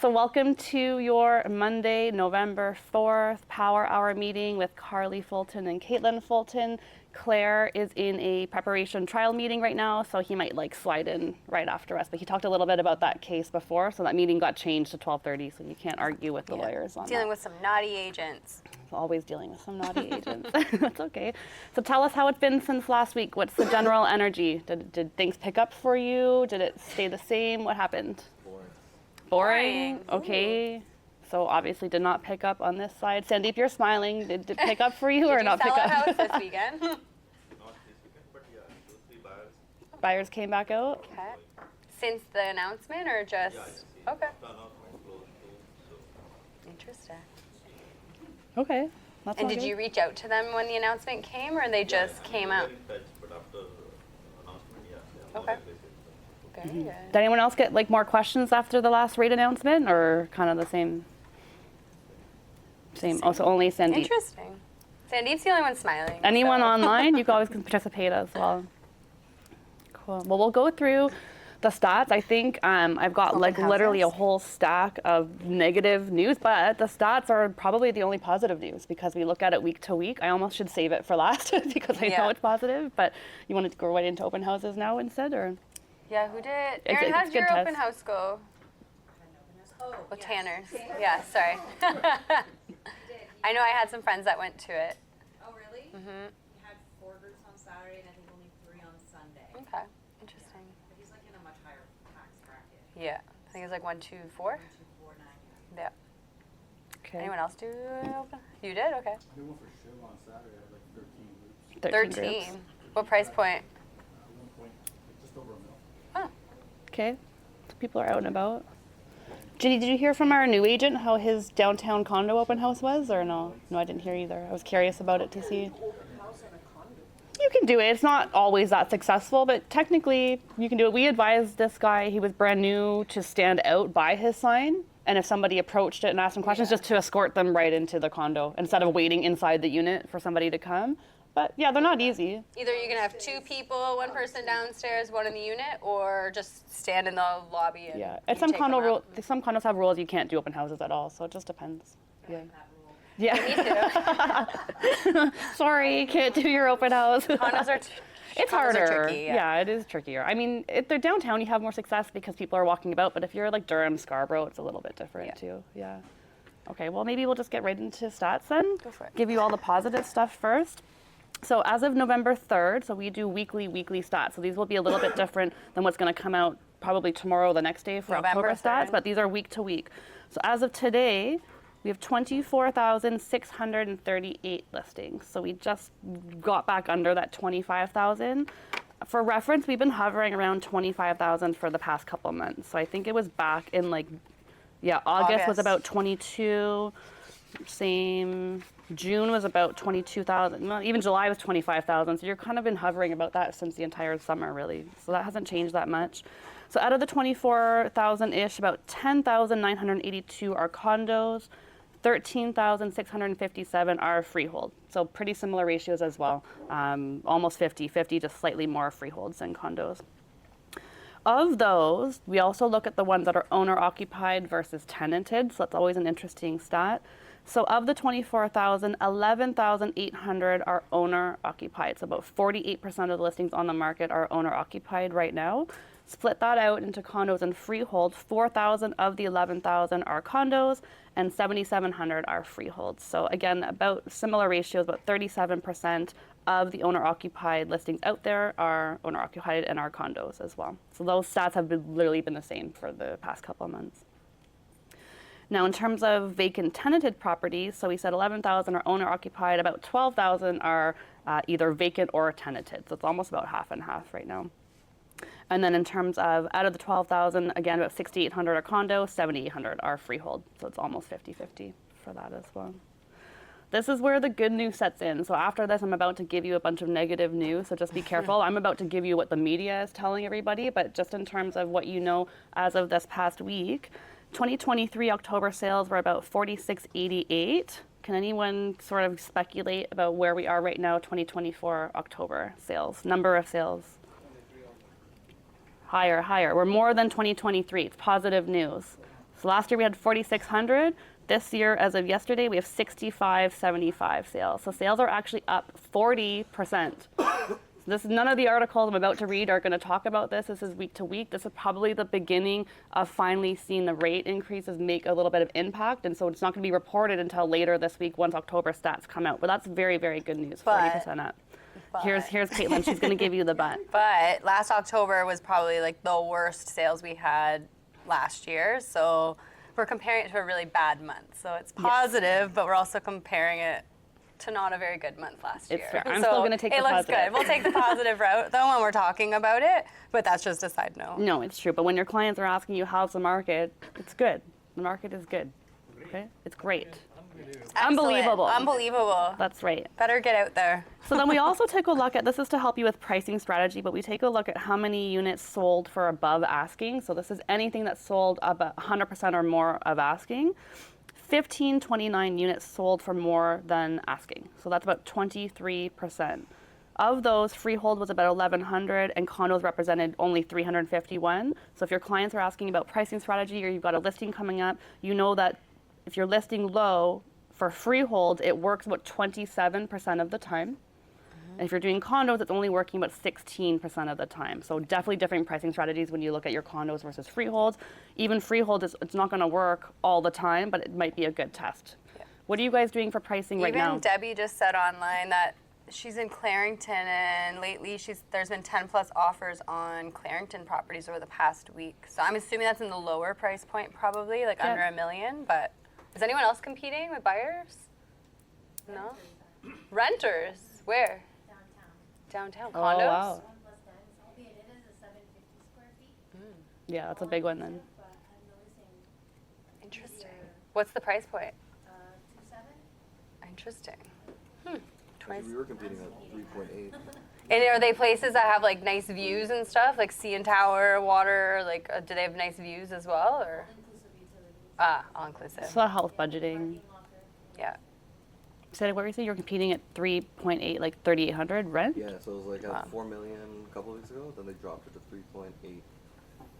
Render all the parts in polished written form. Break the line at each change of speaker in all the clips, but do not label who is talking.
So welcome to your Monday, November 4th Power Hour meeting with Carly Fulton and Katelyn Fulton. Claire is in a preparation trial meeting right now, so he might like slide in right after us. But he talked a little bit about that case before, so that meeting got changed to 12:30, so you can't argue with the lawyers on
Dealing
that.
with some naughty agents.
Always dealing with some naughty agents. That's okay. So tell us how it's been since last week. What's the general energy? Did things pick up for you? Did it stay the same? What happened? Boring? Okay. So obviously did not pick up on this side. Sandeep, you're smiling. Did it pick up for you or not pick up?
Did you sell a house this weekend?
Not this weekend, but yeah, 2-3 buyers.
Buyers came back out?
Okay. Since the announcement or just?
Yeah,
Okay.
the announcement closed too, so.
Interesting.
Okay. That's
And
all
did
good.
you reach out to them when the announcement came, or they just came out?
We were in touch, but after announcement, yeah.
Okay.
Like they said,
Very good.
Did anyone else get like more questions after the last rate announcement or kind of the same? Same. Also only Sandeep.
Interesting. Sandeep's the only one smiling.
Anyone
so.
online, you always can participate as well. Cool. Well, we'll go through the stats. I think I've got
Open
like literally a
houses?
whole stack of negative news, but the stats are probably the only positive news because we look at it week to week. I almost should save it for last because I know
Yeah.
it's positive, but you want to go right into open houses now instead, or?
Yeah, who did?
It's-
Erin,
it's
how
a
did
good
your
test.
open house go?
Oh,
With
yes.
Tanner's. Yeah, sorry. I know I had some friends that went to it.
Oh, really?
Mm-hmm.
He had 4 groups on Saturday and I think only 3 on Sunday.
Okay. Interesting.
But he's like in a much higher tax bracket.
Yeah. I think it was like 1, 2, 4.
1249.
Yeah.
Okay.
Anyone else do open? You did? Okay.
I did one for Shiv on Saturday. I had like 13 groups.
13 groups.
What price point?
1 point, like just over $1 million.
Huh.
Okay. So people are out and about. Ginny, did you hear from our new agent how his downtown condo open house was, or no? No, I didn't hear either. I was curious about it to see. You can do it. It's not always that successful, but technically you can do it. We advised this guy, he was brand new, to stand out by his sign. And if somebody approached it and asked him questions, just to escort them right into the condo instead of waiting inside the unit for somebody to come. But yeah, they're not easy.
Either you can have 2 people, 1 person downstairs, 1 in the unit, or just stand in the lobby and
Yeah.
you
And some
take them out.
some condos have rules you can't do open houses at all, so it just depends. Yeah.
That rule.
Yeah.
Me too.
Sorry, can't do your open house.
Condos are
It's
condos are
harder.
tricky, yeah.
It is trickier. I mean, if they're downtown, you have more success because people are walking about. But if you're like Durham, Scarborough, it's a little bit different
Yeah.
too. Yeah. Okay. Well, maybe we'll just get right into stats then.
Go for it.
Give you all the positive stuff first. So as of November 3rd, so we do weekly stats. So these will be a little bit different than what's going to come out probably tomorrow or the next day for
November
October stats.
3rd.
But these are week to week. So as of today, we have 24,638 listings. So we just got back under that 25,000. For reference, we've been hovering around 25,000 for the past couple months. So I think it was back in like, August was
August.
about 22, same. June was about 22,000. Well, even July was 25,000. So you're kind of been hovering about that since the entire summer, really. So that hasn't changed that much. So out of the 24,000-ish, about 10,982 are condos, 13,657 are freehold. So pretty similar ratios as well. Almost 50-50, just slightly more freeholds than condos. Of those, we also look at the ones that are owner-occupied versus tenanted. So that's always an interesting stat. So of the 24,000, 11,800 are owner-occupied. So about 48% of the listings on the market are owner-occupied right now. Split that out into condos and freehold. 4,000 of the 11,000 are condos, and 7,700 are freeholds. So again, about similar ratios, about 37% of the owner-occupied listings out there are owner-occupied and are condos as well. So those stats have literally been the same for the past couple of months. Now, in terms of vacant tenanted properties, so we said 11,000 are owner-occupied, about 12,000 are either vacant or tenanted. So it's almost about half and half right now. And then in terms of, out of the 12,000, again, about 6,800 are condo, 7,800 are freehold. So it's almost 50-50 for that as well. This is where the good news sets in. So after this, I'm about to give you a bunch of negative news, so just be careful. I'm about to give you what the media is telling everybody, but just in terms of what you know as of this past week, 2023 October sales were about 4,688. Can anyone sort of speculate about where we are right now, 2024 October sales, number of sales? Higher. We're more than 2023. It's positive news. So last year we had 4,600. This year, as of yesterday, we have 6,575 sales. So sales are actually up 40%. None of the articles I'm about to read are going to talk about this. This is week to week. This is probably the beginning of finally seeing the rate increases make a little bit of impact. And so it's not going to be reported until later this week once October stats come out. But that's very, very good news, 40% up. Here's Katelyn. She's going to give you the but.
But last October was probably like the worst sales we had last year. So we're comparing it to a really bad month. So it's positive, but we're also comparing it to not a very good month last year.
It's fair. I'm
so
still going to take the positive.
It looks good. We'll take the positive route though when we're talking about it, but that's just a side note.
No, it's true. But when your clients are asking you how's the market, it's good. The market is good. Okay? It's great.
Excellent.
Unbelievable.
Unbelievable.
That's right.
Better get out there.
So then we also take a look at, this is to help you with pricing strategy, but we take a look at how many units sold for above asking. So this is anything that's sold about 100% or more of asking. 1,529 units sold for more than asking. So that's about 23%. Of those, freehold was about 1,100 and condos represented only 351. So if your clients are asking about pricing strategy or you've got a listing coming up, you know that if you're listing low for freehold, it works about 27% of the time. And if you're doing condos, it's only working about 16% of the time. So definitely different pricing strategies when you look at your condos versus freeholds. Even freehold, it's not going to work all the time, but it might be a good test. Yeah. What are you guys doing for pricing right now?
Even Debbie just said online that she's in Clarington, and lately there's been 10 plus offers on Clarington properties over the past week. So I'm assuming that's in the lower price point, probably like under $1 million. But is anyone else competing with buyers? No. Renters? Where? Downtown.
Oh,
Condos?
wow.
1 plus 10, albeit it is a 750 square feet.
Yeah, that's a big one then.
But I'm noticing
Interesting. What's the price point?
2.7.
Interesting.
We were competing at 3.8.
And are they places that have like nice views and stuff, like CN Tower, water? Like, do they have nice views as well, or?
Inclusive utilities.
All inclusive.
So health budgeting.
Parking offer.
Yeah.
So what were you saying? You're competing at 3.8, like 3,800 rent?
Yeah, so it was like at 4 million a couple of weeks ago, then they dropped it to 3.8.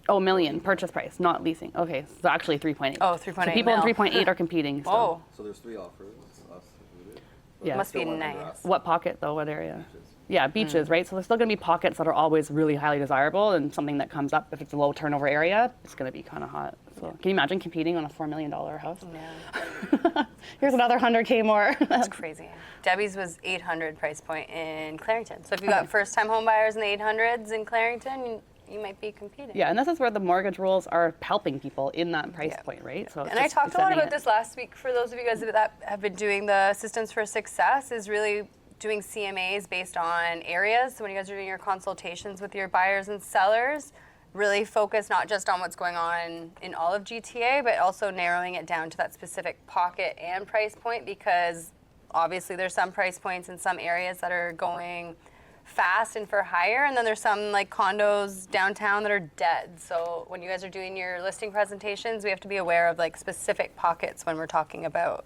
Oh, million purchase price, not leasing. Okay, so actually 3.8.
Oh, 3.8
So people in
mil.
3.8 are competing. So.
Oh,
So there's 3 offers, us included. but
Yeah.
Must be
still under
nice.
us.
What pocket though? What area?
Beaches.
Yeah, beaches, right? So there's still going to be pockets that are always really highly desirable, and something that comes up if it's a low turnover area, it's going to be kind of hot. So can you imagine competing on a $4 million house?
yeah.
Here's another 100K more.
That's crazy. Debbie's was 800 price point in Clarington. So if you got first-time home buyers in the 800s in Clarington, you might be competing.
Yeah, and this is where the mortgage rules are helping people in that price point, right? So it's
And I
just
talked a lot
extending
about
it.
this last week. For those of you guys that have been doing the Systems for Success, is really doing CMAs based on areas. So when you guys are doing your consultations with your buyers and sellers, really focus not just on what's going on in all of GTA, but also narrowing it down to that specific pocket and price point, because obviously there's some price points in some areas that are going fast and for higher, and then there's some like condos downtown that are dead. So when you guys are doing your listing presentations, we have to be aware of like specific pockets when we're talking about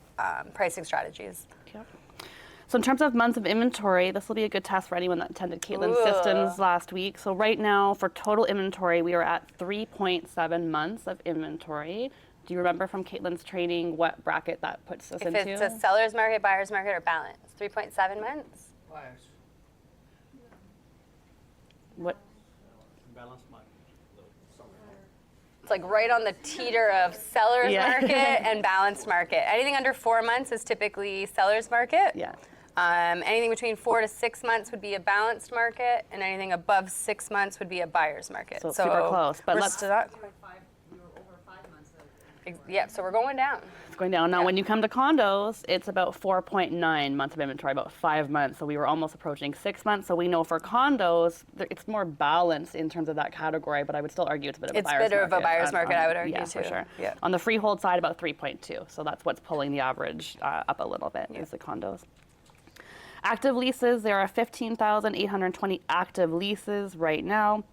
pricing strategies.
Yep. So in terms of months of inventory, this will be a good test for anyone that attended Katelyn's
Ooh.
Systems last week. So right now, for total inventory, we are at 3.7 months of inventory. Do you remember from Katelyn's training what bracket that puts us
If
into?
it's a seller's market, buyer's market, or balance, 3.7 months?
What?
Balanced market.
It's like right on the teeter of seller's
Yeah.
market and balanced market. Anything under 4 months is typically seller's market.
Yeah.
Anything between 4 to 6 months would be a balanced market, and anything above 6 months would be a buyer's market.
So super close, but
we're
let's-
still not-
We were over 5 months of
yeah, so we're going down.
It's going down. Now,
Yeah.
when you come to condos, it's about 4.9 months of inventory, about 5 months. So we were almost approaching 6 months. So we know for condos, it's more balanced in terms of that category, but I would still argue it's a bit of a
It's
buyer's market.
better of a buyer's market, I would argue,
yeah, for
too.
sure.
Yeah.
On the freehold side, about 3.2. So that's what's pulling the average up a little bit, is the condos. Active leases, there are 15,820 active leases right now.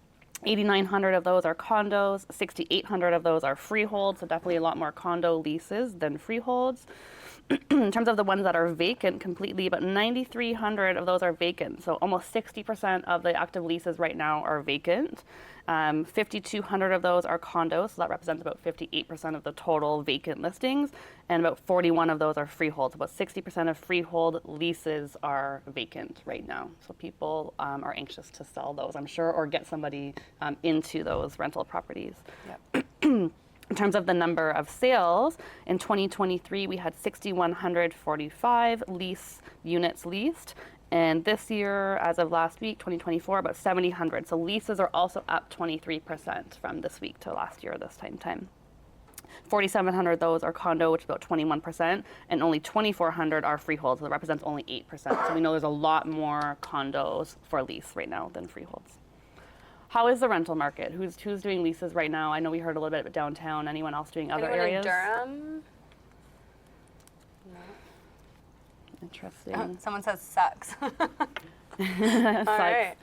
8,900 of those are condos, 6,800 of those are freeholds, so definitely a lot more condo leases than freeholds. In terms of the ones that are vacant completely, about 9,300 of those are vacant, so almost 60% of the active leases right now are vacant. 5,200 of those are condos, so that represents about 58% of the total vacant listings, and about 41 of those are freeholds. About 60% of freehold leases are vacant right now. So people are anxious to sell those, I'm sure, or get somebody into those rental properties.
Yep.
In terms of the number of sales, in 2023 we had 6,145 lease units leased. And this year, as of last week, 2024, about 7,000. So leases are also up 23% from this week to last year this time. 4,700 of those are condo, which is about 21%, and only 2,400 are freeholds, so that represents only 8%. So we know there's a lot more condos for lease right now than freeholds. How is the rental market? Who's doing leases right now? I know we heard a little bit about downtown. Anyone else doing other
Anyone
areas?
in Durham?
Interesting.
Someone says sucks. All
Sucks.
right.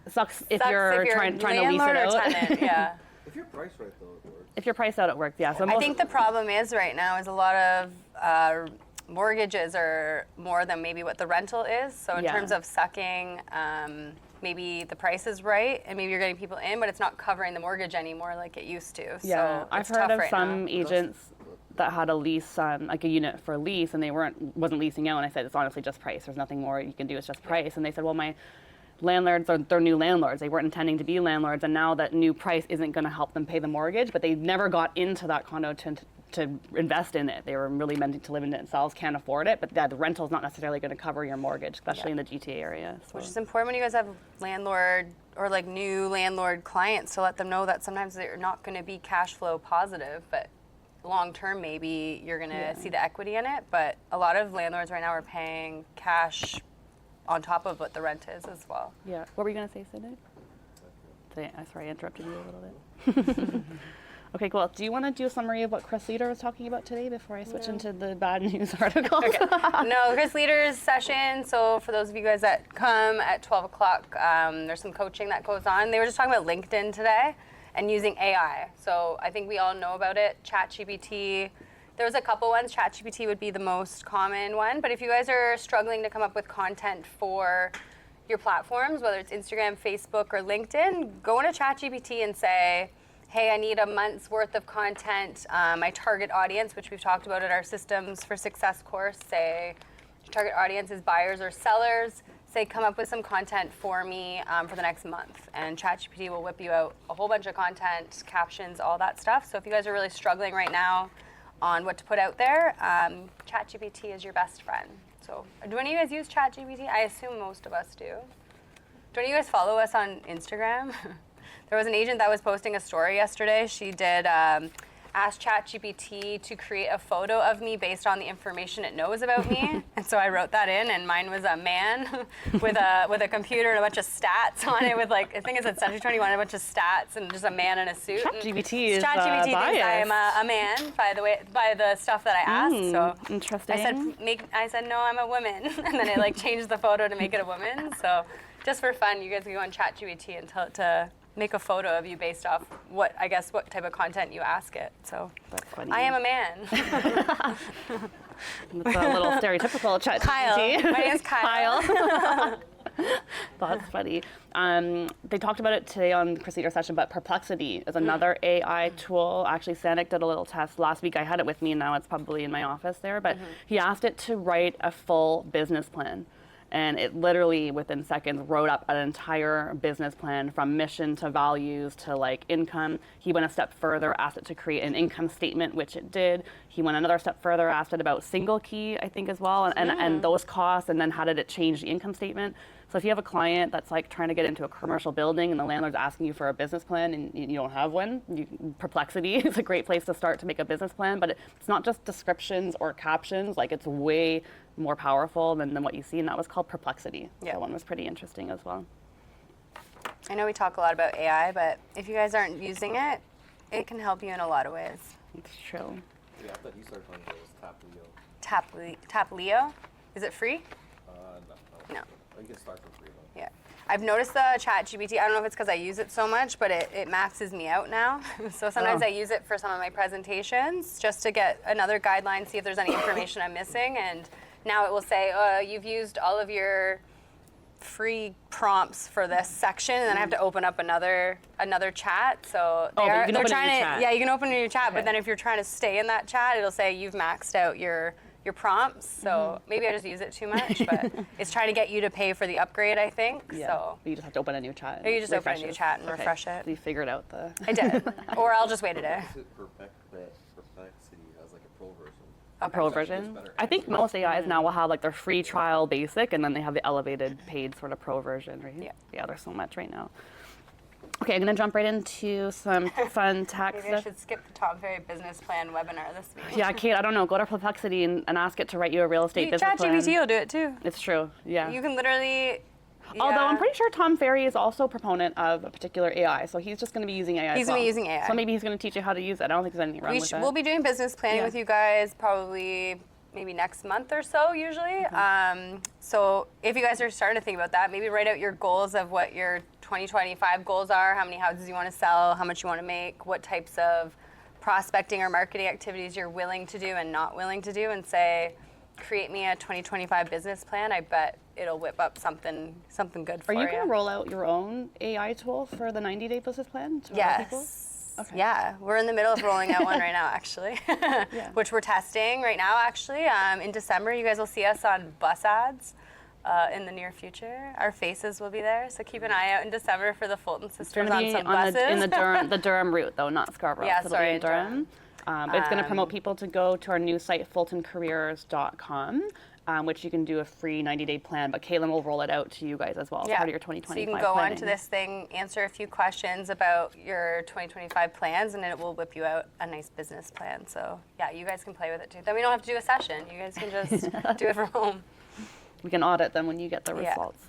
Sucks if
Sucks
you're trying to lease it
landlord or
out.
tenant, yeah.
If you're priced right though, it works.
If you're priced out, it works. Yeah. So
I think the problem is right now is a lot of mortgages are more than maybe what the rental is. So in
Yeah.
terms of sucking, maybe the price is right and maybe you're getting people in, but it's not covering the mortgage anymore like it used to.
Yeah,
So
I've
it's
heard
tough
of
right
some
now.
agents that had a lease, like a unit for lease, and they wasn't leasing out. And I said, it's honestly just price. There's nothing more you can do. It's just price. And they said, well, my landlords they're new landlords. They weren't intending to be landlords, and now that new price isn't going to help them pay the mortgage. But they never got into that condo to invest in it. They were really meant to live in it themselves, can't afford it. But the rental is not necessarily going to cover your mortgage, especially in the GTA area. So.
Which is important when you guys have landlord or like new landlord clients to let them know that sometimes they're not going to be cash flow positive, but long term maybe you're going to see the equity in it. But a lot of landlords right now are paying cash on top of what the rent is as well.
Yeah. What were you going to say, Sydney? Sorry, I interrupted you a little bit. Okay, cool. Do you want to do a summary of what Chris Leader was talking about today before I switch into the bad news article?
Okay. No, Chris Leader's session. So for those of you guys that come at 12 o'clock, there's some coaching that goes on. They were just talking about LinkedIn today and using AI. So I think we all know about it. ChatGPT. There was a couple ones. ChatGPT would be the most common one. But if you guys are struggling to come up with content for your platforms, whether it's Instagram, Facebook, or LinkedIn, go into ChatGPT and say, hey, I need a month's worth of content. My target audience, which we've talked about at our Systems for Success course, say your target audience is buyers or sellers. Say, come up with some content for me for the next month. And ChatGPT will whip you out a whole bunch of content, captions, all that stuff. So if you guys are really struggling right now on what to put out there, ChatGPT is your best friend. So do any of you guys use ChatGPT? I assume most of us do. Do any of you guys follow us on Instagram? There was an agent that was posting a story yesterday. She did ask ChatGPT to create a photo of me based on the information it knows about me. And so I wrote that in, and mine was a man with a computer and a bunch of stats on it with like, I think it said Century 21, a bunch of stats and just a man in a suit.
ChatGPT is
ChatGPT thinks I am
biased.
a man by the stuff that I asked. So
Interesting.
I said no, I'm a woman, and then it like changed the photo to make it a woman. So just for fun, you guys can go on ChatGPT and tell it to make a photo of you based off what type of content you ask it. So
That's funny.
I am a man.
That's a little stereotypical ChatGPT.
Kyle. My name's Kyle.
That's funny. They talked about it today on Chris Leader session, but Perplexity is another AI tool. Actually, Sanik did a little test last week. I had it with me, now it's probably in my office there, but he asked it to write a full business plan. And it literally, within seconds, wrote up an entire business plan from mission to values to like income. He went a step further, asked it to create an income statement, which it did. He went another step further, asked it about single key, I think, as well, and those costs, and then how did it change the income statement. So if you have a client that's like trying to get into a commercial building and the landlord's asking you for a business plan and you don't have one, Perplexity is a great place to start to make a business plan. But it's not just descriptions or captions, like it's way more powerful than what you see, and that was called Perplexity.
Yeah.
That one was pretty interesting as well.
I know we talk a lot about AI, but if you guys aren't using it, it can help you in a lot of ways.
It's true.
Yeah, I thought you started on those Taplio.
Taplio? Is it free? No.
You can start for free though.
Yeah. I've noticed the ChatGPT. I don't know if it's because I use it so much, but it maxes me out now. So sometimes I use it for some of my presentations just to get another guideline, see if there's any information I'm missing. And now it will say, you've used all of your free prompts for this section, and then I have to open up another chat. So
but you can
they're
open a
trying
new
to
chat.
yeah, you can open a new chat,
Okay.
but then if you're trying to stay in that chat, it'll say you've maxed out your prompts. So maybe I just use it too much, but it's trying to get you to pay for the upgrade, I think.
Yeah.
So
But you just have to open a new chat.
Or you just open a
refresh
new
it.
chat and
Okay.
refresh it.
So you figured out the.
I did, or I'll just wait a day.
Perplexity has like a pro version.
A pro
It's actually
version.
better.
I think most AIs now will have like their free trial basic, and then they have the elevated paid sort of pro version, right?
Yeah.
Yeah, there's so much right now. Okay, I'm gonna jump right into some fun tax
Maybe I
stuff.
should skip the Tom Ferry business plan webinar this week.
Yeah, Kate, I don't know. Go to Perplexity and ask it to write you a real estate business plan.
ChatGPT will do it too.
It's true. Yeah.
You can literally.
Although I'm
yeah.
pretty sure Tom Ferry is also a proponent of a particular AI, so he's just going to be using AI.
He's
as
gonna
well.
be using AI.
So maybe he's going to teach you how to use it. I don't think there's anything wrong with that.
We'll be doing business planning
Yeah.
with you guys probably maybe next month or so usually. So if you guys are starting to think about that, maybe write out your goals of what your 2025 goals are, how many houses you want to sell, how much you want to make, what types of prospecting or marketing activities you're willing to do and not willing to do, and say, create me a 2025 business plan. I bet it'll whip up something good for
Are
you.
you going to roll out your own AI tool for the 90-day business plan? To other people?
Yes.
Okay.
Yeah, we're in the middle of rolling out one right now, actually, which we're testing right now, actually. In December, you guys will see us on bus ads in the near future. Our faces will be there, so keep an eye out in December for the Fulton
It's
sisters
going
on
to be
some
on
buses.
in the Durham route, though, not Scarborough.
Yeah,
So it'll be
sorry,
in Durham. But it's going to promote people to go to our new site, fultoncareers.com, which you can do a free 90-day plan. But Katelyn will roll it out to you guys as well as part of your 2025
So you can go
planning.
onto this thing, answer a few questions about your 2025 plans, and it will whip you out a nice business plan. So yeah, you guys can play with it too. Then we don't have to do a session. You guys can just do it from home.
We can audit them when you get the
Yeah.
results.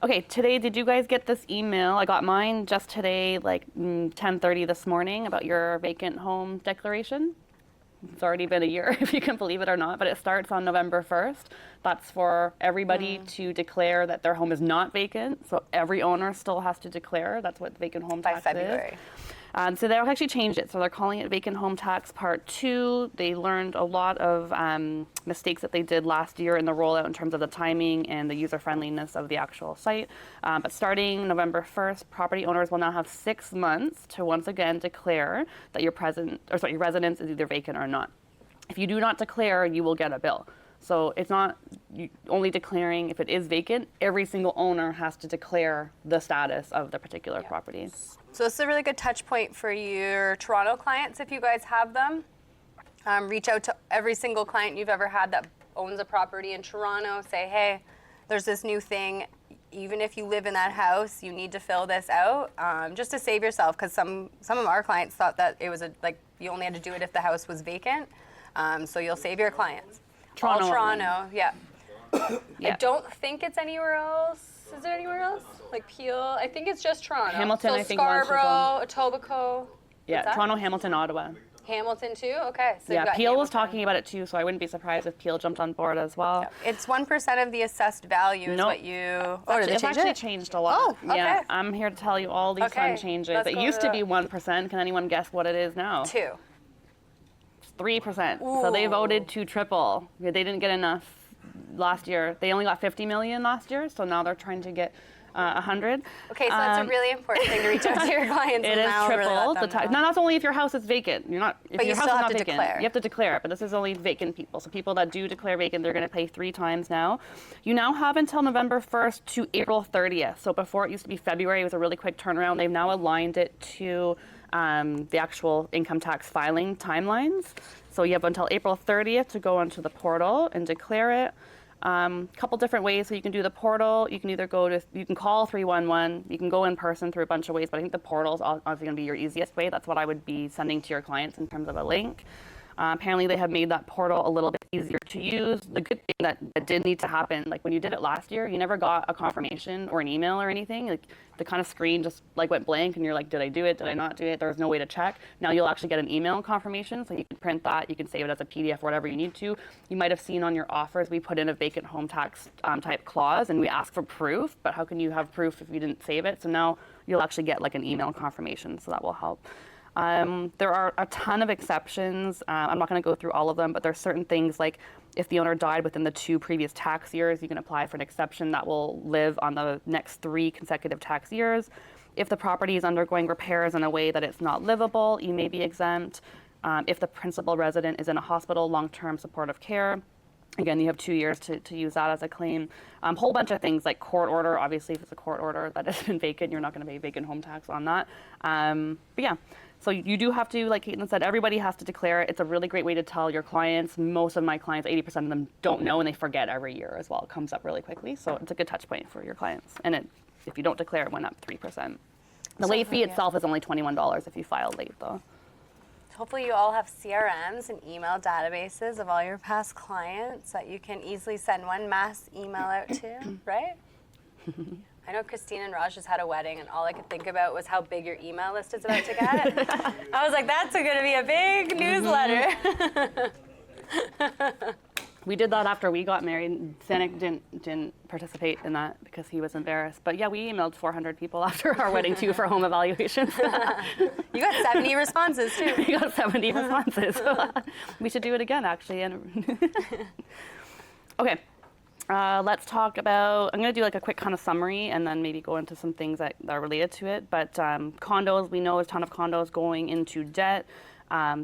Okay, today, did you guys get this email? I got mine just today, like 10:30 this morning, about your vacant home declaration. It's already been a year, if you can believe it or not, but it starts on November 1st. That's for everybody to declare that their home is not vacant. So every owner still has to declare. That's what vacant home
By
tax
February.
is. So they'll actually change it. So they're calling it Vacant Home Tax Part 2. They learned a lot of mistakes that they did last year in the rollout in terms of the timing and the user-friendliness of the actual site. But starting November 1st, property owners will now have 6 months to once again declare that your residence is either vacant or not. If you do not declare, you will get a bill. So it's not only declaring if it is vacant. Every single owner has to declare the status of the particular property.
So this is a really good touch point for your Toronto clients if you guys have them. Reach out to every single client you've ever had that owns a property in Toronto. Say, hey, there's this new thing. Even if you live in that house, you need to fill this out just to save yourself, because some of our clients thought that it was you only had to do it if the house was vacant. So you'll save your clients.
Toronto
All
only.
Toronto, yeah.
Yeah.
I don't think it's anywhere else. Is there anywhere else? Like Peel? I think it's just Toronto.
Hamilton,
so
I think, wants to go.
Scarborough, Etobicoke.
Yeah,
What's that?
Toronto, Hamilton, Ottawa.
Hamilton too? Okay. So
Yeah,
you've got
Peel was
Hamilton.
talking about it too, so I wouldn't be surprised if Peel jumped on board as well.
It's 1% of the assessed value is
Nope.
what you. Oh, did they
It's
change
actually
it?
changed a lot.
Oh, okay.
Yeah, I'm here to tell you all these
Okay,
fun changes.
let's
It
go
used
to
to be
that.
1%. Can anyone guess what it is now?
2.
It's 3%. So they
Ooh.
voted to triple. They didn't get enough last year. They only got 50 million last year, so now they're trying to get 100.
Okay, so that's a really important thing to reach out to your clients.
It
and
is
now really
triple
let
the
them
tax.
know.
Now that's only if your house is vacant. You're not. If
But
your
you
house
still
is
have
not
to
vacant,
declare.
you have to declare it. But this is only vacant people. So people that do declare vacant, they're going to pay 3 times now. You now have until November 1st to April 30th. So before it used to be February, it was a really quick turnaround. They've now aligned it to the actual income tax filing timelines. So you have until April 30th to go onto the portal and declare it. Couple different ways. So you can do the portal. You can either you can call 311. You can go in person through a bunch of ways, but I think the portal is obviously going to be your easiest way. That's what I would be sending to your clients in terms of a link. Apparently, they have made that portal a little bit easier to use. The good thing that did need to happen, like when you did it last year, you never got a confirmation or an email or anything. Like the kind of screen just like went blank, and you're like, did I do it? Did I not do it? There was no way to check. Now you'll actually get an email confirmation, so you can print that. You can save it as a PDF, whatever you need to. You might have seen on your offers we put in a vacant home tax type clause, and we ask for proof. But how can you have proof if you didn't save it? So now you'll actually get like an email confirmation, so that will help. There are a ton of exceptions. I'm not going to go through all of them, but there's certain things like if the owner died within the 2 previous tax years, you can apply for an exception that will live on the next 3 consecutive tax years. If the property is undergoing repairs in a way that it's not livable, you may be exempt. If the principal resident is in a hospital, long-term supportive care, again, you have 2 years to use that as a claim. Whole bunch of things like court order. Obviously, if it's a court order that has been vacant, you're not going to pay vacant home tax on that. But yeah, so you do have to, like Katelyn said, everybody has to declare it. It's a really great way to tell your clients. Most of my clients, 80% of them don't know, and they forget every year as well. It comes up really quickly, so it's a good touch point for your clients. And if you don't declare, it went up 3%. The late fee itself is only $21 if you file late, though.
Hopefully you all have CRMs and email databases of all your past clients that you can easily send one mass email out to, right? I know Christine and Raj just had a wedding, and all I could think about was how big your email list is about to get. I was like, that's going to be a big newsletter.
We did that after we got married. Sanik didn't participate in that because he was embarrassed. But yeah, we emailed 400 people after our wedding too for home evaluations.
You got 70 responses too.
We got 70 responses. We should do it again, actually. Okay. Let's talk about, I'm going to do like a quick kind of summary and then maybe go into some things that are related to it. But condos, we know there's a ton of condos going into debt.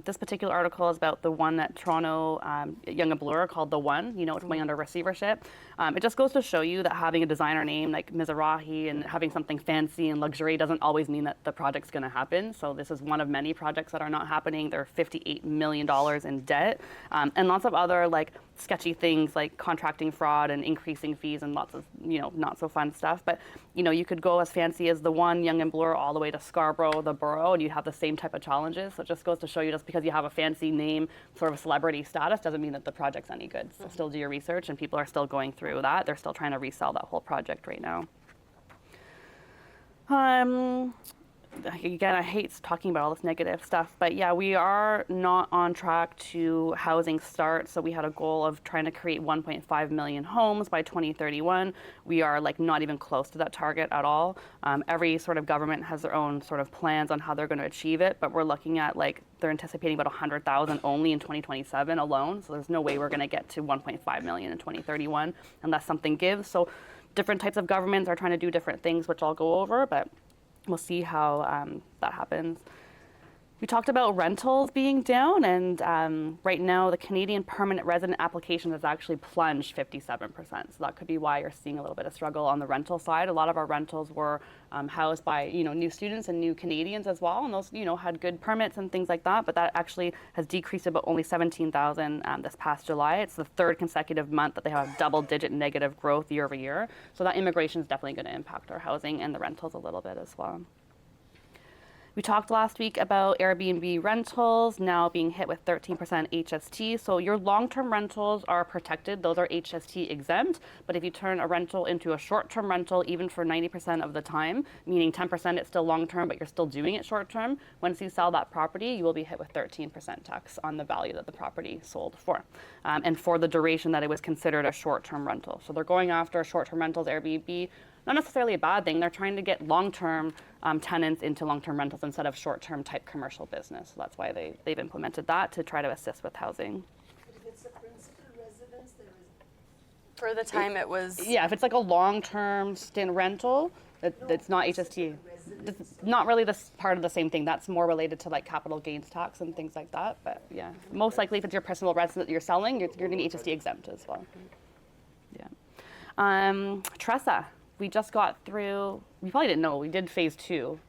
This particular article is about the one at Toronto, Young and Bloor, called The One. You know, it's going under receivership. It just goes to show you that having a designer name like Mizrahi and having something fancy and luxury doesn't always mean that the project's going to happen. So this is one of many projects that are not happening. They're $58 million in debt, and lots of other like sketchy things like contracting fraud and increasing fees and lots of, you know, not so fun stuff. But, you know, you could go as fancy as The One, Young and Bloor, all the way to Scarborough, the borough, and you have the same type of challenges. So it just goes to show you just because you have a fancy name, sort of celebrity status, doesn't mean that the project's any good. So still do your research, and people are still going through that. They're still trying to resell that whole project right now. Again, I hate talking about all this negative stuff, but yeah, we are not on track to housing start. So we had a goal of trying to create 1.5 million homes by 2031. We are like not even close to that target at all. Every sort of government has their own sort of plans on how they're going to achieve it, but we're looking at like they're anticipating about 100,000 only in 2027 alone. So there's no way we're going to get to 1.5 million in 2031 unless something gives. So different types of governments are trying to do different things, which I'll go over, but we'll see how that happens. We talked about rentals being down, and right now the Canadian permanent resident application has actually plunged 57%. So that could be why you're seeing a little bit of struggle on the rental side. A lot of our rentals were housed by, you know, new students and new Canadians as well, and those, you know, had good permits and things like that. But that actually has decreased about only 17,000 this past July. It's the 3rd consecutive month that they have double-digit negative growth year over year. So that immigration is definitely going to impact our housing and the rentals a little bit as well. We talked last week about Airbnb rentals now being hit with 13% HST. So your long-term rentals are protected. Those are HST exempt. But if you turn a rental into a short-term rental, even for 90% of the time, meaning 10% it's still long-term, but you're still doing it short-term, once you sell that property, you will be hit with 13% tax on the value that the property sold for. And for the duration that it was considered a short-term rental. So they're going after short-term rentals, Airbnb. Not necessarily a bad thing. They're trying to get long-term tenants into long-term rentals instead of short-term type commercial business. So that's why they've implemented that to try to assist with housing.
But if it's a principal residence, there is.
For the time it was.
Yeah, if it's like a long-term stint rental, it's not HST. It's not really this part of the same thing. That's more related to like capital gains tax and things like that. But yeah, most likely if it's your personal residence that you're selling, you're going to be HST exempt as well. Yeah. Tressa. We just got through, you probably didn't know, we did phase 2.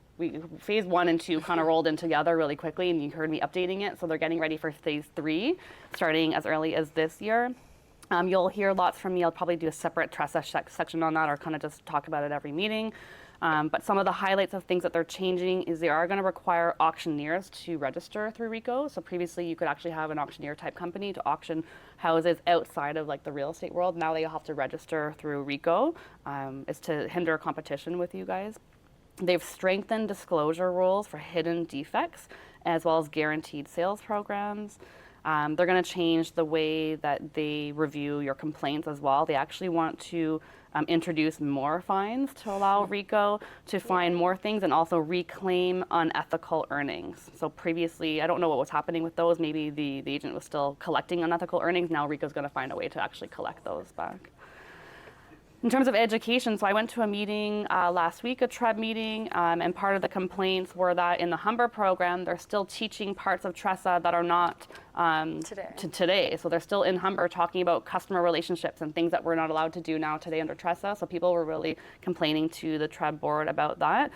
Phase 1 and 2 kind of rolled in together really quickly, and you heard me updating it. So they're getting ready for phase 3, starting as early as this year. You'll hear lots from me. I'll probably do a separate Tressa section on that, or kind of just talk about it every meeting. But some of the highlights of things that they're changing is they are going to require auctioneers to register through RECO. So previously you could actually have an auctioneer type company to auction houses outside of like the real estate world. Now they have to register through RECO. Is to hinder competition with you guys. They've strengthened disclosure rules for hidden defects as well as guaranteed sales programs. They're going to change the way that they review your complaints as well. They actually want to introduce more fines to allow RICO to find more things and also reclaim unethical earnings. So previously, I don't know what was happening with those. Maybe the agent was still collecting unethical earnings. Now RICO's going to find a way to actually collect those back. In terms of education, so I went to a meeting last week, a TREB meeting, and part of the complaints were that in the Humber program, they're still teaching parts of TRESA that are not today. So they're still in Humber talking about customer relationships and things that we're not allowed to do now today under TRESA. So people were really complaining to the TREB board about that.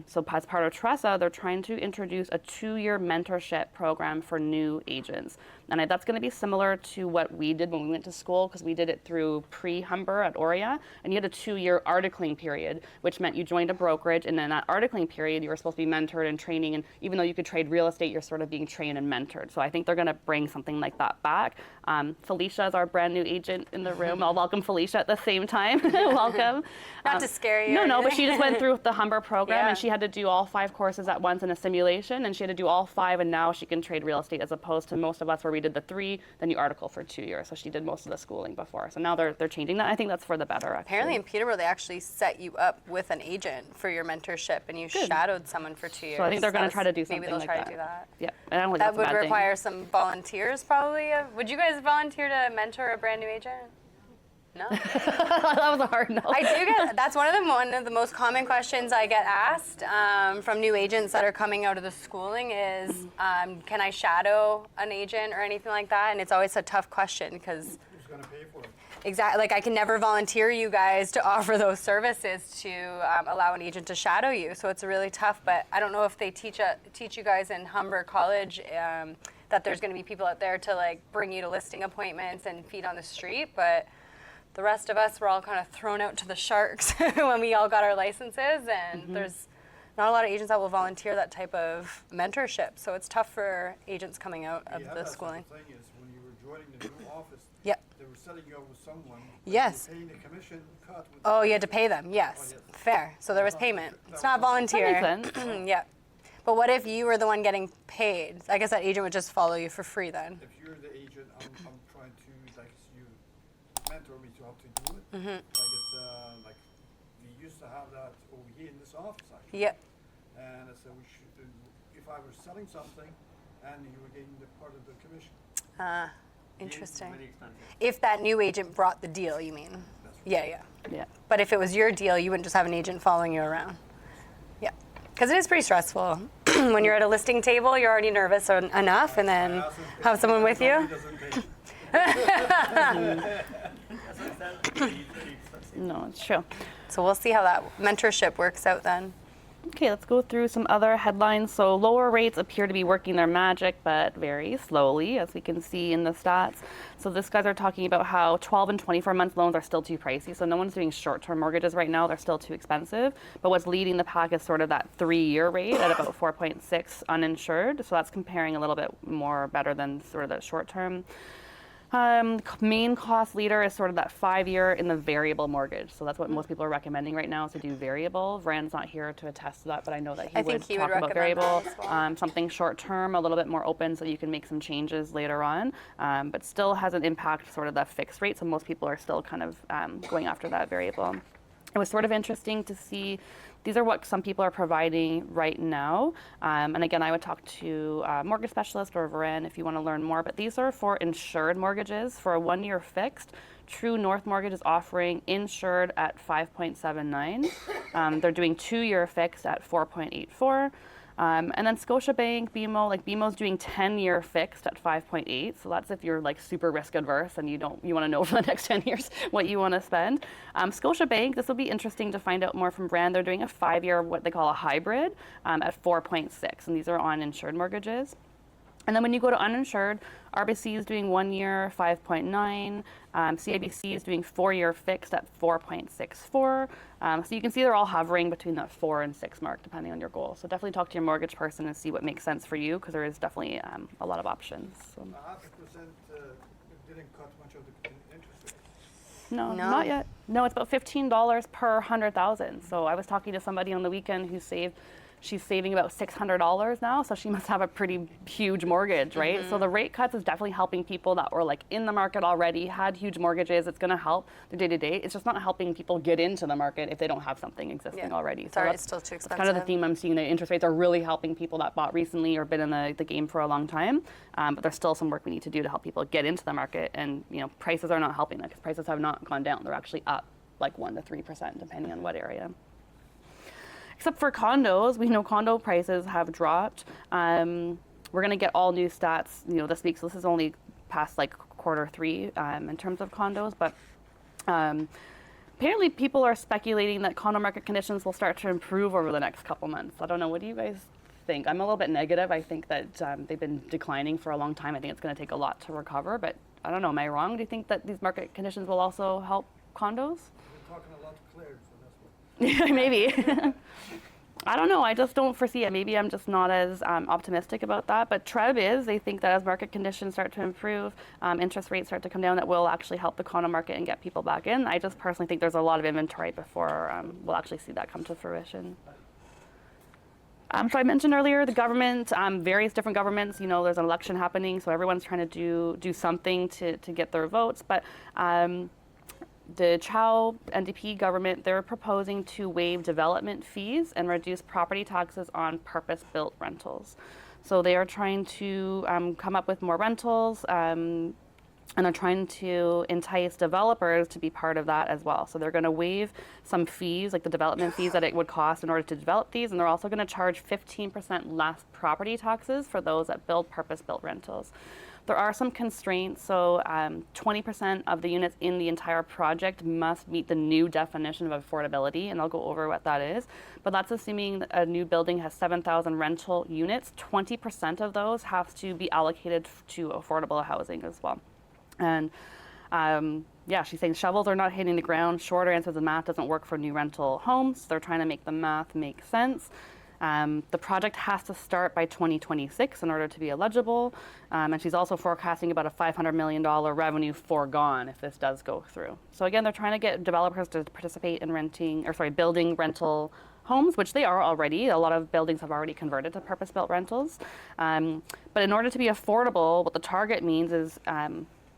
So as part of TRESA, they're trying to introduce a 2-year mentorship program for new agents. And that's going to be similar to what we did when we went to school, because we did it through pre-Humber at Oria. And you had a 2-year articling period, which meant you joined a brokerage. And in that articling period, you were supposed to be mentored and training. And even though you could trade real estate, you're sort of being trained and mentored. So I think they're going to bring something like that back. Felicia is our brand new agent in the room. I'll welcome Felicia at the same time. Welcome.
Not to scare you.
No, but she just went through the Humber program,
Yeah.
and she had to do all 5 courses at once in a simulation, and she had to do all 5, and now she can trade real estate, as opposed to most of us where we did the 3, then you article for 2 years. So she did most of the schooling before. So now they're changing that. I think that's for the better, actually.
Apparently in Peterborough, they actually set you up with an agent for your mentorship, and you shadowed someone for 2 years.
So I think they're going to try to do something
maybe they'll
like
try
that.
to do that.
Yeah, and I don't think
That
that's a
would
bad thing.
require some volunteers, probably. Would you guys volunteer to mentor a brand new agent? No.
That was a hard no.
I do get. That's one of the most common questions I get asked from new agents that are coming out of the schooling is, can I shadow an agent or anything like that? And it's always a tough question because
Who's gonna pay for it?
exactly, like I can never volunteer you guys to offer those services to allow an agent to shadow you. So it's really tough. But I don't know if they teach you guys in Humber College that there's going to be people out there to like bring you to listing appointments and feet on the street, but the rest of us were all kind of thrown out to the sharks when we all got our licenses, and there's not a lot of agents that will volunteer that type of mentorship. So it's tough for agents coming out of the schooling.
The thing is, when you were joining the new office,
Yep.
they were setting you up with someone. but
Yes.
you were paying a commission cut. With
Oh, you had to pay them. Yes,
Oh, yes.
fair. So there was payment. It's not volunteer.
That makes sense.
Yeah. But what if you were the one getting paid? I guess that agent would just follow you for free then.
If you're the agent, I'm trying to, like, you mentor me to how to do it. Like it's, like, we used to have that over here in this office, actually.
Yep.
And I said we should, if I was selling something and you were getting the part of the commission.
Interesting.
Very expensive.
If that new agent brought the deal, you mean?
That's right.
Yeah.
Yeah.
But if it was your deal, you wouldn't just have an agent following you around. Yeah. Because it is pretty stressful. When you're at a listing table, you're already nervous enough, and then have someone with you.
Somebody doesn't pay.
No, it's true.
So we'll see how that mentorship works out then.
Okay, let's go through some other headlines. So lower rates appear to be working their magic, but very slowly, as we can see in the stats. So this guys are talking about how 12 and 24 month loans are still too pricey. So no one's doing short-term mortgages right now. They're still too expensive. But what's leading the pack is sort of that 3-year rate at about 4.6 uninsured. So that's comparing a little bit more better than sort of the short-term. Main cost leader is sort of that 5-year in the variable mortgage. So that's what most people are recommending right now, is to do variable. Rand's not here to attest to that, but I know that he
I
would
think he
talk
would
about
recommend
variable.
that as well.
Something short term, a little bit more open, so you can make some changes later on, but still has an impact sort of the fixed rate. So most people are still kind of going after that variable. It was sort of interesting to see. These are what some people are providing right now. And again, I would talk to a mortgage specialist or Varen if you want to learn more. But these are for insured mortgages. For a 1-year fixed, True North Mortgage is offering insured at 5.79. They're doing 2-year fixed at 4.84. And then Scotiabank, BMO's doing 10-year fixed at 5.8. So that's if you're like super risk adverse and you want to know for the next 10 years what you want to spend. Scotiabank, this will be interesting to find out more from Brand. They're doing a 5-year, what they call a hybrid, at 4.6. And these are on insured mortgages. And then when you go to uninsured, RBC is doing 1-year 5.9. CIBC is doing 4-year fixed at 4.64. So you can see they're all hovering between that 4 and 6 mark, depending on your goal. So definitely talk to your mortgage person and see what makes sense for you, because there is definitely a lot of options. So.
0.5% didn't cut much of the interest rate.
No,
No.
not yet. No, it's about $15 per 100,000. So I was talking to somebody on the weekend who saved she's saving about $600 now, so she must have a pretty huge mortgage, right? So the rate cuts is definitely helping people that were like in the market already, had huge mortgages. It's going to help their day-to-day. It's just not helping people get into the market if they don't have something existing already.
Sorry,
so
it's still too
that's kind of the
expensive.
theme I'm seeing. The interest rates are really helping people that bought recently or been in the game for a long time. But there's still some work we need to do to help people get into the market. And prices are not helping that because prices have not gone down. They're actually up like 1 to 3% depending on what area. Except for condos, we know condo prices have dropped. We're going to get all new stats, this week. So this is only past like Q3 in terms of condos. But apparently people are speculating that condo market conditions will start to improve over the next couple months. I don't know. What do you guys think? I'm a little bit negative. I think that they've been declining for a long time. I think it's going to take a lot to recover. But I don't know. Am I wrong? Do you think that these market conditions will also help condos?
We're talking a lot to Claire, so that's what.
Maybe. I don't know. I just don't foresee it. Maybe I'm just not as optimistic about that. But Treb is. They think that as market conditions start to improve, interest rates start to come down, that will actually help the condo market and get people back in. I just personally think there's a lot of inventory before we'll actually see that come to fruition. So I mentioned earlier the government, various different governments. There's an election happening, so everyone's trying to do something to get their votes. But the Chow NDP government, they're proposing to waive development fees and reduce property taxes on purpose-built rentals. So they are trying to come up with more rentals, and they're trying to entice developers to be part of that as well. So they're going to waive some fees, like the development fees that it would cost in order to develop these, and they're also going to charge 15% less property taxes for those that build purpose-built rentals. There are some constraints, so 20% of the units in the entire project must meet the new definition of affordability, and I'll go over what that is. But that's assuming a new building has 7,000 rental units. 20% of those have to be allocated to affordable housing as well. And she's saying shovels are not hitting the ground. Shorter answer, the math doesn't work for new rental homes. They're trying to make the math make sense. The project has to start by 2026 in order to be eligible. And she's also forecasting about a $500 million revenue foregone if this does go through. So again, they're trying to get developers to participate in building rental homes, which they are already. A lot of buildings have already converted to purpose-built rentals. But in order to be affordable, what the target means is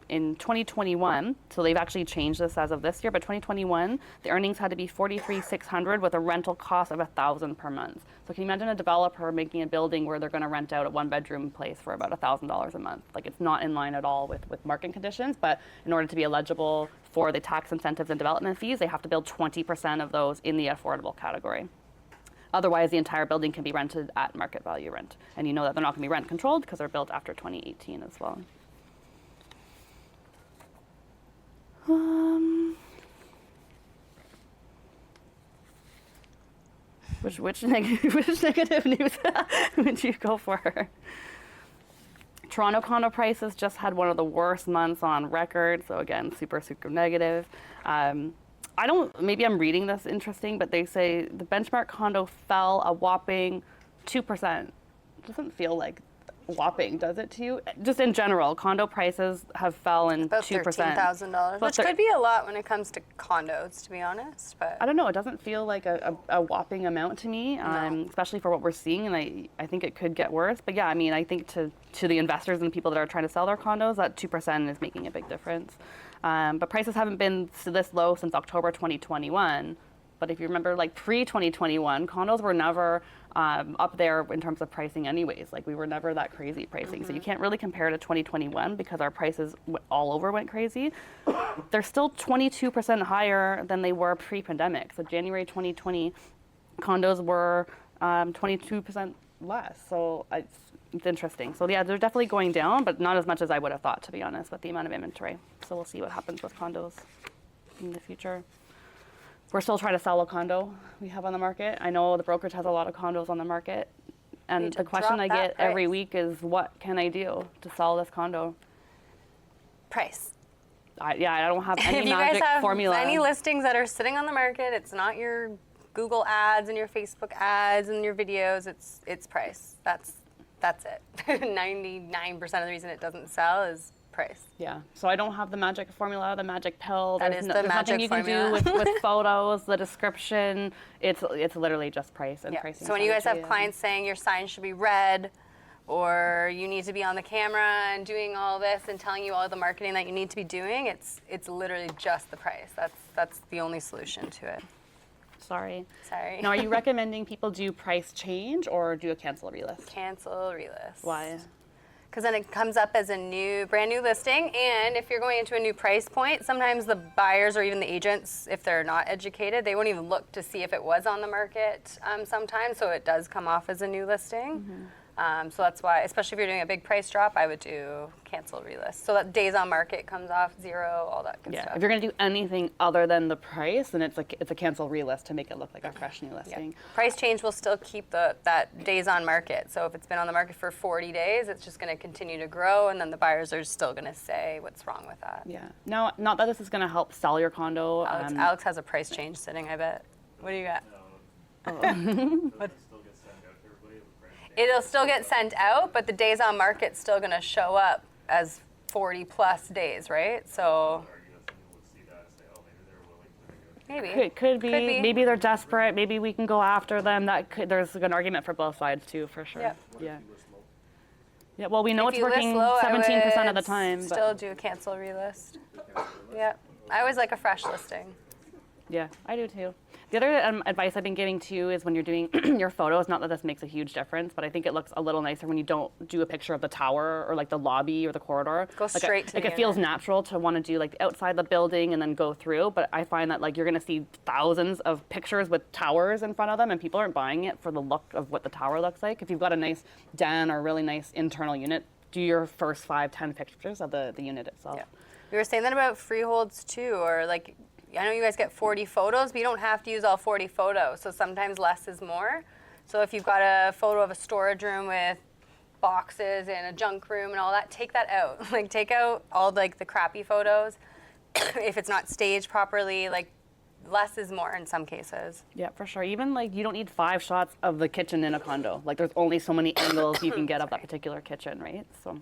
in 2021, so they've actually changed this as of this year, but 2021, the earnings had to be $43,600 with a rental cost of $1,000 per month. So can you imagine a developer making a building where they're going to rent out a one-bedroom place for about $1,000 a month? Like, it's not in line at all with market conditions, but in order to be eligible for the tax incentives and development fees, they have to build 20% of those in the affordable category. Otherwise, the entire building can be rented at market value rent. And you know that they're not going to be rent controlled because they're built after 2018 as well. Which negative news would you go for? Toronto condo prices just had one of the worst months on record. So again, super, super negative. Maybe I'm reading this interesting, but they say the benchmark condo fell a whopping 2%. Doesn't feel like whopping, does it to you? Just in general, condo prices have fallen
about
2%.
$13,000, which could be a lot when it comes to condos, to be honest. But
I don't know. It doesn't feel like a whopping amount to me, especially for what we're seeing, and I think it could get worse. But yeah, I mean, I think to the investors and the people that are trying to sell their condos, that 2% is making a big difference. But prices haven't been this low since October 2021. But if you remember, like pre-2021, condos were never up there in terms of pricing anyways. Like, we were never that crazy pricing. So you can't really compare to 2021 because our prices all over went crazy. They're still 22% higher than they were pre-pandemic. So January 2020, condos were 22% less. So it's interesting. So yeah, they're definitely going down, but not as much as I would have thought, to be honest, with the amount of inventory. So we'll see what happens with condos in the future. We're still trying to sell a condo we have on the market. I know the brokerage has a lot of condos on the market. And the question I get every week is, what can I do to sell this condo?
price.
I don't have any
if you
magic
guys have
formula.
any listings that are sitting on the market, it's not your Google ads and your Facebook ads and your videos. It's price. That's it. 99% of the reason it doesn't sell is price.
Yeah. So I don't have the magic formula, the magic pill.
That
There's
is the
there's
magic
nothing you can
formula.
do with photos, the description. It's literally just price and
Yeah.
pricing.
So when you guys have
strategy.
clients saying your sign should be red, or you need to be on the camera and doing all this and telling you all the marketing that you need to be doing, it's literally just the price. That's the only solution to it.
Sorry.
Sorry.
Now, are you recommending people do price change or do a cancel relist?
Cancel relist.
Why?
Because then it comes up as a brand new listing, and if you're going into a new price point, sometimes the buyers or even the agents, if they're not educated, they won't even look to see if it was on the market sometimes, so it does come off as a new listing. So that's why, especially if you're doing a big price drop, I would do cancel relist. So that days on market comes off 0, all that good
Yeah.
stuff.
If you're going to do anything other than the price, then it's a cancel relist to make it look like a fresh new
Yeah.
listing.
Price change will still keep that days on market. So if it's been on the market for 40 days, it's just going to continue to grow, and then the buyers are still going to say what's wrong with that.
Yeah. Now, not that this is going to help sell your condo.
Alex has a price change sitting, I bet. What do you got? It'll still get sent out, but the days on market's still going to show up as 40 plus days, right? So maybe.
Could be. Maybe they're desperate. Maybe we can go after them. There's an argument for both sides too, for sure.
Yep.
Yeah. Yeah. Well, we know
If
it's
you list
working
low,
17% of the
I
time.
would
But
still do a cancel relist. Yeah. I always like a fresh listing.
yeah, I do too. The other advice I've been giving too is when you're doing your photos, not that this makes a huge difference, but I think it looks a little nicer when you don't do a picture of the tower or like the lobby or the corridor.
Go straight to the
it feels
unit.
natural to want to do like outside the building and then go through, but I find that like you're going to see thousands of pictures with towers in front of them and people aren't buying it for the look of what the tower looks like. If you've got a nice den or a really nice internal unit, do your first 5-10 pictures of the unit itself.
Yeah. We were saying that about freeholds too, or like, I know you guys get 40 photos, but you don't have to use all 40 photos. So sometimes less is more. So if you've got a photo of a storage room with boxes and a junk room and all that, take that out. Like take out all like the crappy photos. If it's not staged properly, like less is more in some cases.
Yeah, for sure. Even like you don't need 5 shots of the kitchen in a condo. Like there's only so many angles you can get of that particular kitchen, right? So.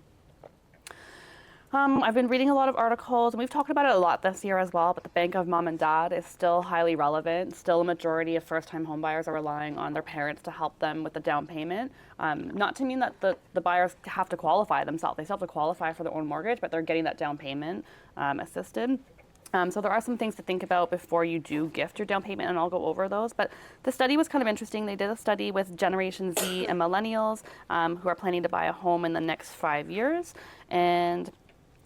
I've been reading a lot of articles, and we've talked about it a lot this year as well, but the bank of mom and dad is still highly relevant. Still a majority of first-time homebuyers are relying on their parents to help them with the down payment. Not to mean that the buyers have to qualify themselves. They still have to qualify for their own mortgage, but they're getting that down payment assisted. So there are some things to think about before you do gift your down payment, and I'll go over those. But the study was kind of interesting. They did a study with Generation Z and millennials who are planning to buy a home in the next 5 years. And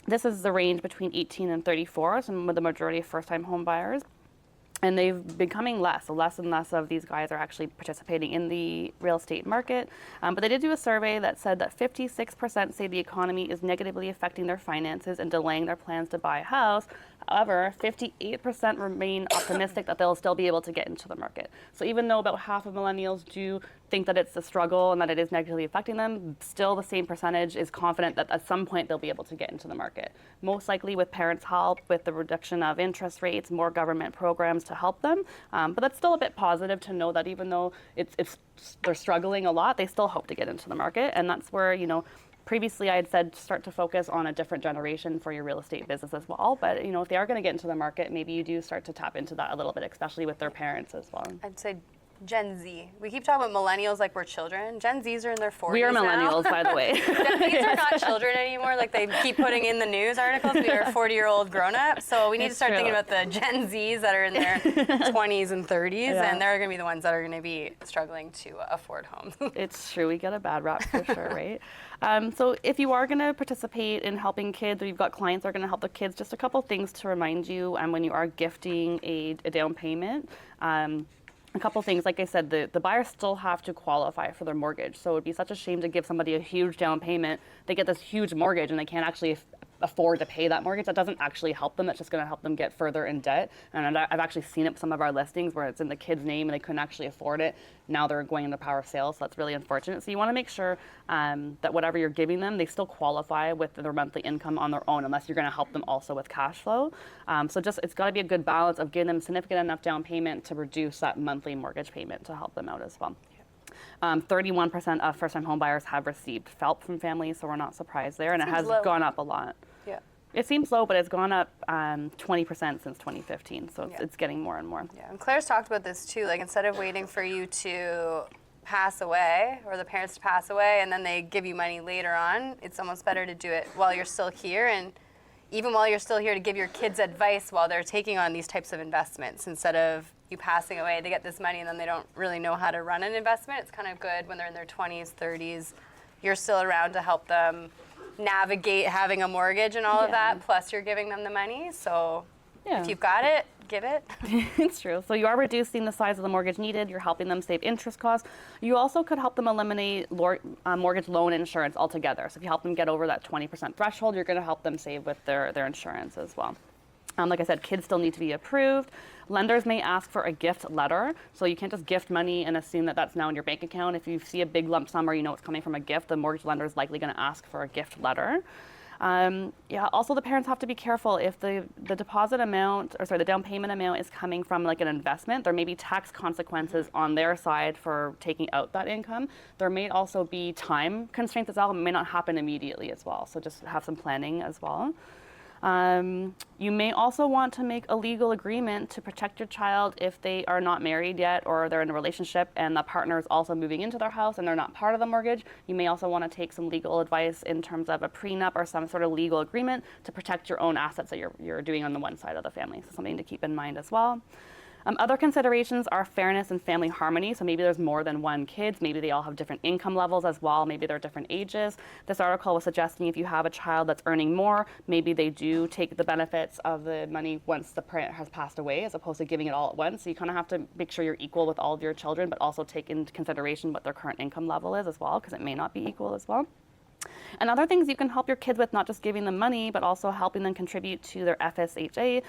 this is the range between 18 and 34, so the majority of first-time home buyers. And they've becoming less. So less and less of these guys are actually participating in the real estate market. But they did do a survey that said that 56% say the economy is negatively affecting their finances and delaying their plans to buy a house. However, 58% remain optimistic that they'll still be able to get into the market. So even though about half of millennials do think that it's a struggle and that it is negatively affecting them, still the same percentage is confident that at some point they'll be able to get into the market. Most likely with parents' help, with the reduction of interest rates, more government programs to help them. But that's still a bit positive to know that even though they're struggling a lot, they still hope to get into the market. And that's where, previously I had said start to focus on a different generation for your real estate business as well. But, if they are going to get into the market, maybe you do start to tap into that a little bit, especially with their parents as well.
I'd say Gen Z. We keep talking about millennials like we're children. Gen Zs are in their 40s
We are
now.
millennials, by the way.
Gen Zs are not children anymore. Like they keep putting in the news articles. We are 40-year-old grown-ups. So we need to start thinking about the Gen Zs that are in their 20s and 30s, and they're going to be the ones that are going to be struggling to afford homes.
It's true. We get a bad rap for sure, right? So if you are going to participate in helping kids, or you've got clients that are going to help the kids, just a couple things to remind you when you are gifting a down payment. A couple things, like I said, the buyers still have to qualify for their mortgage. So it would be such a shame to give somebody a huge down payment. They get this huge mortgage and they can't actually afford to pay that mortgage. That doesn't actually help them. That's just going to help them get further in debt. And I've actually seen it with some of our listings where it's in the kid's name and they couldn't actually afford it. Now they're going in the power of sale, so that's really unfortunate. So you want to make sure that whatever you're giving them, they still qualify with their monthly income on their own, unless you're going to help them also with cash flow. So it's got to be a good balance of giving them significant enough down payment to reduce that monthly mortgage payment to help them out as well. 31% of first-time home buyers have received FELP from families, so we're not surprised there, and it
Seems
has
low.
gone up a lot.
Yeah.
It seems low, but it's gone up 20% since 2015, so
Yeah.
it's getting more and more.
Yeah, and Claire's talked about this too. Like instead of waiting for you to pass away or the parents to pass away and then they give you money later on, it's almost better to do it while you're still here, and even while you're still here to give your kids advice while they're taking on these types of investments instead of you passing away. They get this money and then they don't really know how to run an investment. It's kind of good when they're in their 20s, 30s. You're still around to help them navigate having a mortgage and all of
Yeah.
that, plus you're giving them the money. So
Yeah.
if you've got it, give it.
It's true. So you are reducing the size of the mortgage needed. You're helping them save interest costs. You also could help them eliminate mortgage loan insurance altogether. So if you help them get over that 20% threshold, you're going to help them save with their insurance as well. Like I said, kids still need to be approved. Lenders may ask for a gift letter. So you can't just gift money and assume that that's now in your bank account. If you see a big lump sum or you know it's coming from a gift, the mortgage lender is likely going to ask for a gift letter. Also the parents have to be careful if the deposit amount, or sorry, the down payment amount is coming from like an investment. There may be tax consequences on their side for taking out that income. There may also be time constraints as well. It may not happen immediately as well. So just have some planning as well. You may also want to make a legal agreement to protect your child if they are not married yet or they're in a relationship and the partner is also moving into their house and they're not part of the mortgage. You may also want to take some legal advice in terms of a prenup or some sort of legal agreement to protect your own assets that you're doing on the one side of the family. So something to keep in mind as well. Other considerations are fairness and family harmony. So maybe there's more than one kid. Maybe they all have different income levels as well. Maybe they're different ages. This article was suggesting if you have a child that's earning more, maybe they do take the benefits of the money once the parent has passed away as opposed to giving it all at once. So you kind of have to make sure you're equal with all of your children, but also take into consideration what their current income level is as well, because it may not be equal as well. And other things you can help your kids with, not just giving them money, but also helping them contribute to their FSHA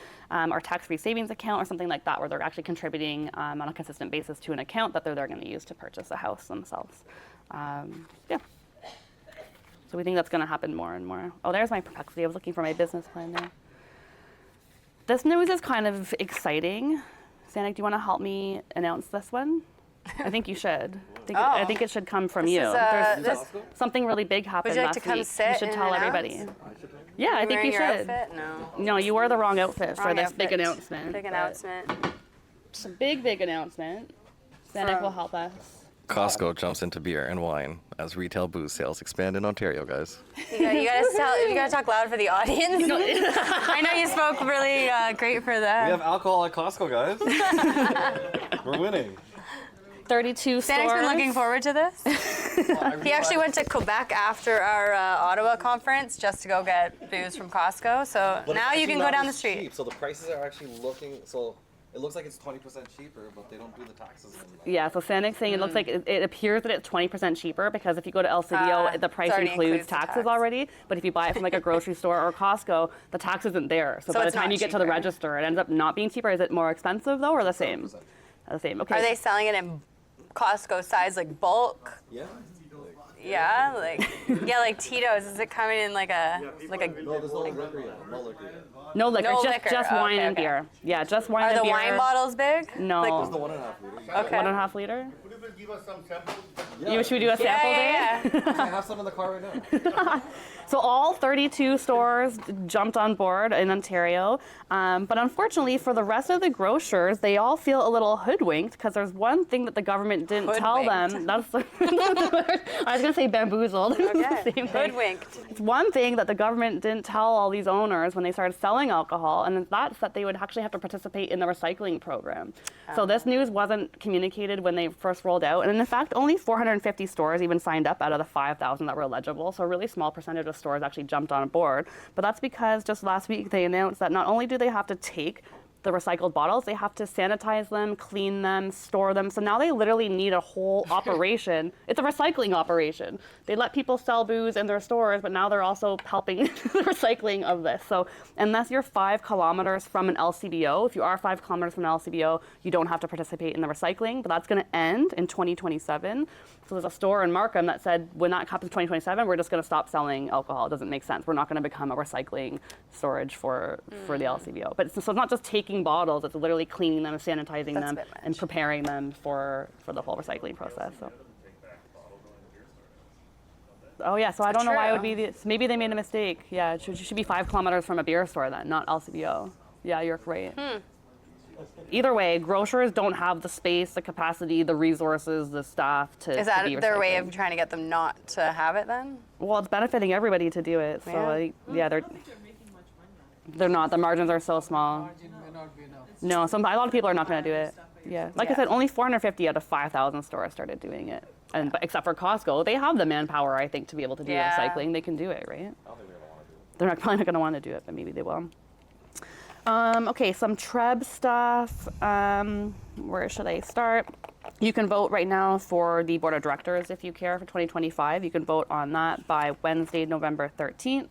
or tax-free savings account or something like that, where they're actually contributing on a consistent basis to an account that they're going to use to purchase a house themselves. Yeah. So we think that's going to happen more and more. Oh, there's my perplexity. I was looking for my business plan there. This news is kind of exciting. Sanik, do you want to help me announce this one? I think you should. I think it should come from you. There's something really big happened
Would you like
last
to come
week.
sit
You should
and
tell
announce?
everybody. Yeah, I think you
Wearing your
should.
outfit? No.
No, you wore the wrong outfit for
Wrong
this big
outfit.
announcement.
Big
but
announcement.
It's a big announcement. Sanik will help us.
Costco jumps into beer and wine as retail booze sales expand in Ontario, guys.
You gotta talk loud for the audience. I know you spoke really great for them.
We have alcohol at Costco, guys. We're winning.
32 stores.
Sanik's been looking forward to this. He actually went to Quebec after our Ottawa conference just to go get booze from Costco. So now you can go down the street.
Cheap, so the prices are actually looking, so it looks like it's 20% cheaper, but they don't do the taxes.
Yeah, so Sanik's saying it looks like it appears that it's 20% cheaper because if you go to LCBO, the price
already
includes
includes the
taxes
tax.
already. But if you buy it from like a grocery store or Costco, the tax isn't there. So by the
it's
time
not
you get to the
cheaper.
register, it ends up not being cheaper. Is it more expensive though, or the same? The same. Okay.
Are they selling it in Costco size, like bulk?
Yeah.
Yeah, like Tito's. Is it coming in like a
No, there's no liquor yet. No liquor yet.
No liquor,
No
just,
liquor.
just
Oh,
wine
okay,
and
okay.
beer. Yeah, just wine
Are
and
the
beer.
wine bottles big?
No.
There's the 1.5 liter.
Okay.
1.5 liter?
Could you please give us some samples?
Should we do a sample day?
Yeah.
I have some in the car right now.
So all 32 stores jumped on board in Ontario, but unfortunately for the rest of the grocers, they all feel a little hoodwinked because there's one thing that the government didn't tell them. That's I was going to say bamboozled.
Okay.
Same thing.
Hoodwinked.
It's one thing that the government didn't tell all these owners when they started selling alcohol, and that's that they would actually have to participate in the recycling program. So this news wasn't communicated when they first rolled out, and in fact, only 450 stores even signed up out of the 5,000 that were eligible. So a really small percentage of stores actually jumped on board. But that's because just last week they announced that not only do they have to take the recycled bottles, they have to sanitize them, clean them, store them. So now they literally need a whole operation. It's a recycling operation. They let people sell booze in their stores, but now they're also helping the recycling of this. So unless you're 5 kilometers from an LCBO, if you are 5 kilometers from an LCBO, you don't have to participate in the recycling, but that's going to end in 2027. So there's a store in Markham that said, when that happens in 2027, we're just going to stop selling alcohol. It doesn't make sense. We're not going to become a recycling storage for the LCBO. But so it's not just taking bottles, it's literally cleaning them, sanitizing
That's a
them,
bit
and
much.
preparing them for the whole recycling process. So. Oh yeah, so I don't know why it would
True.
be. Maybe they made a mistake. Yeah, it should be 5 kilometers from a beer store then, not LCBO. Yeah, you're right. Either way, grocers don't have the space, the capacity, the resources, the staff to.
Is
to be
that their way
recycling.
of trying to get them not to have it then?
Well, it's benefiting everybody to do it. So
Yeah.
they're they're not. The margins are so small.
Margin may not be enough.
No, a lot of people are not going to do it. Yeah, like I
Yeah.
said, only 450 out of 5,000 stores started doing it, and but except for Costco, they have the manpower, I think, to be able to do
Yeah.
recycling. They can do it, right?
I don't think they're gonna want to do it.
They're probably not going to want to do it, but maybe they will. Okay, some TREB stuff. Where should I start? You can vote right now for the board of directors if you care for 2025. You can vote on that by Wednesday, November 13th.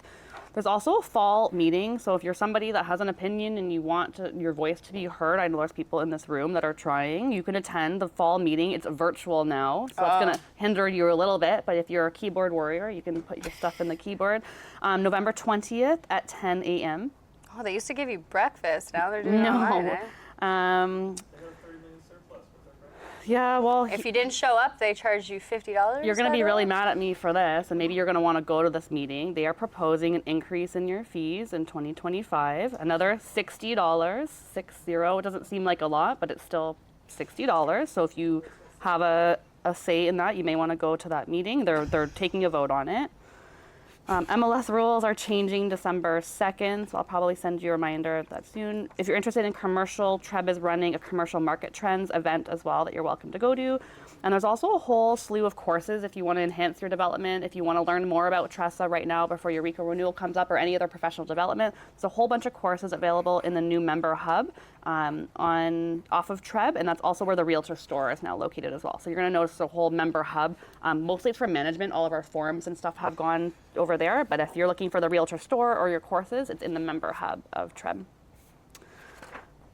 There's also a fall meeting, so if you're somebody that has an opinion and you want your voice to be heard, I know there's people in this room that are trying, you can attend the fall meeting. It's virtual now, so it's going to hinder you a little bit, but if you're a keyboard warrior, you can put your stuff in the keyboard. November 20th at 10 a.m.
Oh, they used to give you breakfast. Now they're doing it online, eh?
Yeah, well,
If you didn't show up, they charge you $50.
you're going to be really
federal?
mad at me for this, and maybe you're going to want to go to this meeting. They are proposing an increase in your fees in 2025, another $60, 60. It doesn't seem like a lot, but it's still $60. So if you have a say in that, you may want to go to that meeting. They're taking a vote on it. MLS rules are changing December 2nd, so I'll probably send you a reminder of that soon. If you're interested in commercial, TREB is running a commercial market trends event as well that you're welcome to go to. And there's also a whole slew of courses if you want to enhance your development, if you want to learn more about TRESA right now before your RECO renewal comes up or any other professional development. There's a whole bunch of courses available in the new member hub off of TREB, and that's also where the Realtor store is now located as well. So you're going to notice a whole member hub. Mostly it's for management. All of our forums and stuff have gone over there, but if you're looking for the Realtor store or your courses, it's in the member hub of TREB.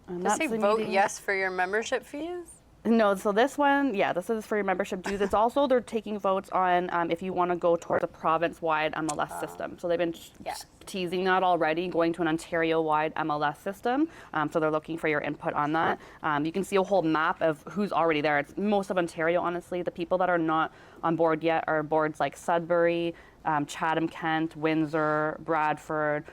And
Does
that's
they
the
vote
meeting.
yes for your membership fees?
No, so this one, yeah, this is for your membership dues. It's also, they're taking votes on if you want to go towards a province-wide MLS system. So they've been
Yeah.
teasing that already, going to an Ontario-wide MLS system. So they're looking for your input on that. You can see a whole map of who's already there. It's most of Ontario, honestly. The people that are not on board yet are boards like Sudbury, Chatham, Kent, Windsor, Bradford.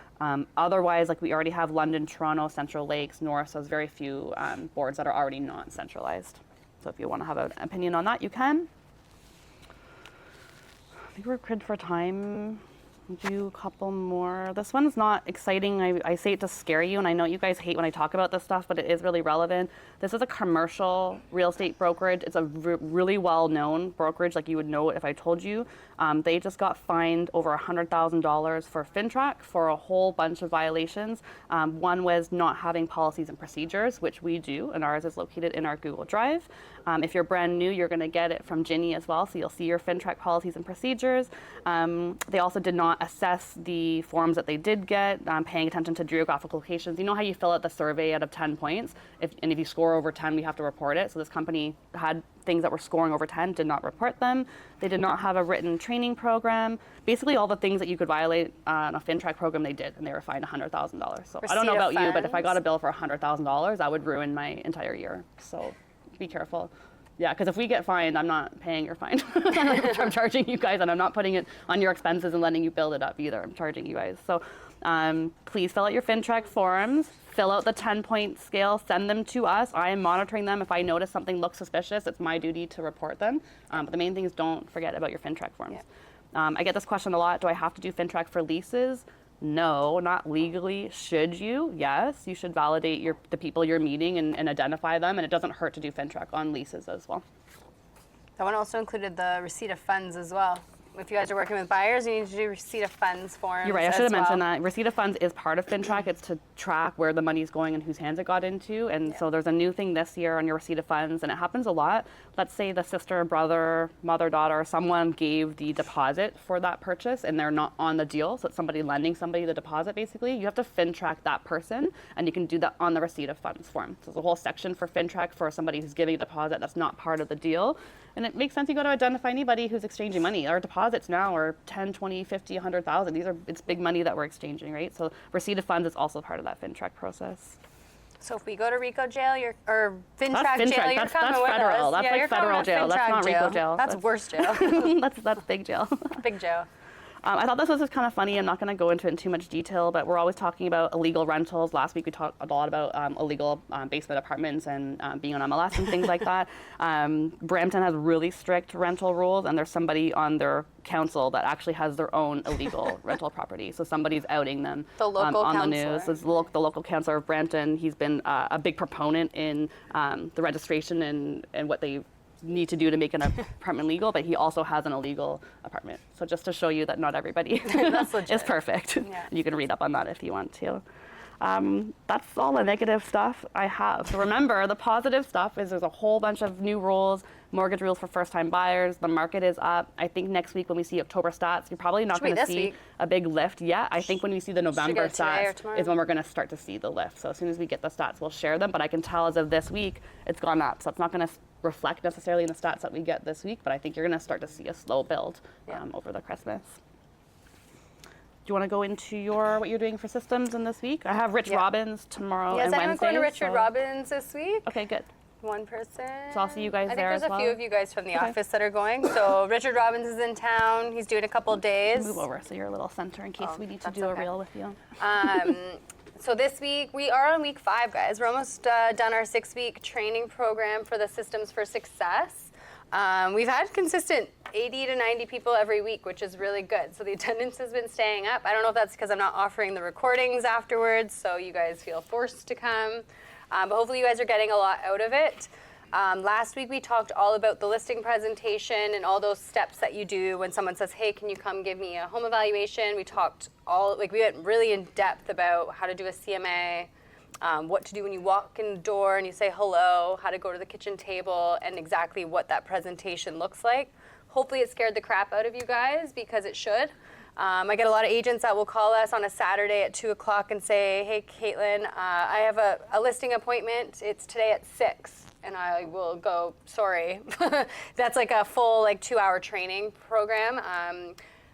Otherwise, like we already have London, Toronto, Central Lakes, North, so there's very few boards that are already not centralized. So if you want to have an opinion on that, you can. I think we're good for time. Do a couple more. This one's not exciting. I say it to scare you, and I know you guys hate when I talk about this stuff, but it is really relevant. This is a commercial real estate brokerage. It's a really well-known brokerage, like you would know it if I told you. They just got fined over $100,000 for FinTrack for a whole bunch of violations. One was not having policies and procedures, which we do, and ours is located in our Google Drive. If you're brand new, you're going to get it from Ginny as well, so you'll see your FinTrack policies and procedures. They also did not assess the forms that they did get, paying attention to geographic locations. You know how you fill out the survey out of 10 points? If you score over 10, we have to report it. So this company had things that were scoring over 10, did not report them. They did not have a written training program. Basically all the things that you could violate on a FinTrack program, they did, and they were fined $100,000. So I don't know about you, but if I got a bill for $100,000, that would ruin my entire year. So be careful. Yeah, because if we get fined, I'm not paying your fine. I'm charging you guys, and I'm not putting it on your expenses and letting you build it up either. I'm charging you guys. So please fill out your FinTrack forms, fill out the 10-point scale, send them to us. I am monitoring them. If I notice something looks suspicious, it's my duty to report them. But the main thing is don't forget about your FinTrack forms. Yeah. I get this question a lot. Do I have to do FinTrack for leases? No, not legally. Should you? Yes, you should validate the people you're meeting and identify them, and it doesn't hurt to do FinTrack on leases as well.
That one also included the receipt of funds as well. If you guys are working with buyers, you need to do receipt of funds forms.
You're right, I should have mentioned that. Receipt of funds is part of FinTrack. It's to track where the money's going and whose hands it got into. And so there's a new thing this year on your receipt of funds, and it happens a lot. Let's say the sister, brother, mother, daughter, someone gave the deposit for that purchase and they're not on the deal. So it's somebody lending somebody the deposit, basically. You have to FinTrack that person, and you can do that on the receipt of funds form. So there's a whole section for FinTrack for somebody who's giving a deposit that's not part of the deal. And it makes sense you got to identify anybody who's exchanging money. Our deposits now are 10, 20, 50, 100,000. It's big money that we're exchanging, right? So receipt of funds is also part of that FinTrack process.
So if we go to RICO jail, or
That's
FinTrack jail,
FinTrack.
you're
That's
coming with
federal.
us.
That's
Yeah,
like
you're coming
federal
with
jail. That's
FinTrack
not RICO jail.
That's worse jail.
that's big jail.
Big jail.
I thought this was just kind of funny. I'm not going to go into it in too much detail, but we're always talking about illegal rentals. Last week we talked a lot about illegal basement apartments and being on MLS and things like that. Brampton has really strict rental rules, and there's somebody on their council that actually has their own illegal rental property. So somebody's outing them
The local
on the
councillor.
news. It's the local councillor of Brampton. He's been a big proponent in the registration and what they need to do to make an apartment legal, but he also has an illegal apartment. So just to show you that not everybody
That's legit.
is perfect.
Yeah.
You can read up on that if you want to. That's all the negative stuff I have. So remember, the positive stuff is there's a whole bunch of new rules, mortgage rules for first-time buyers. The market is up. I think next week when we see October stats, you're probably not
Should be
going to
this
see
week.
a big lift yet. I think when we see the November
it today or
stats
tomorrow.
is when we're going to start to see the lift. So as soon as we get the stats, we'll share them. But I can tell as of this week, it's gone up. So it's not going to reflect necessarily in the stats that we get this week, but I think you're going to start to see a slow build over the Christmas. Do you want to go into what you're doing for systems in this week? I have Rich
Yeah.
Robbins tomorrow
Is
and
anyone
Wednesday.
going to Richard
so-
Robbins this week?
Okay, good.
One person.
So I'll see you guys
I think
there
there's
as
a few
well.
of you guys from the
Okay.
office that are going. So Richard Robbins is in town. He's doing a couple days.
Move over so you're a little center in case we need to
that's
do a
okay.
reel with you.
So this week, we are on week 5, guys. We're almost done our 6-week training program for the Systems for Success. We've had consistent 80 to 90 people every week, which is really good. So the attendance has been staying up. I don't know if that's because I'm not offering the recordings afterwards, so you guys feel forced to come. But hopefully you guys are getting a lot out of it. Last week we talked all about the listing presentation and all those steps that you do when someone says, hey, can you come give me a home evaluation? We talked we went really in depth about how to do a CMA, what to do when you walk in the door and you say hello, how to go to the kitchen table, and exactly what that presentation looks like. Hopefully it scared the crap out of you guys, because it should. I get a lot of agents that will call us on a Saturday at 2 o'clock and say, hey, Katelyn, I have a listing appointment. It's today at 6. And I will go, sorry. That's like a full 2-hour training program.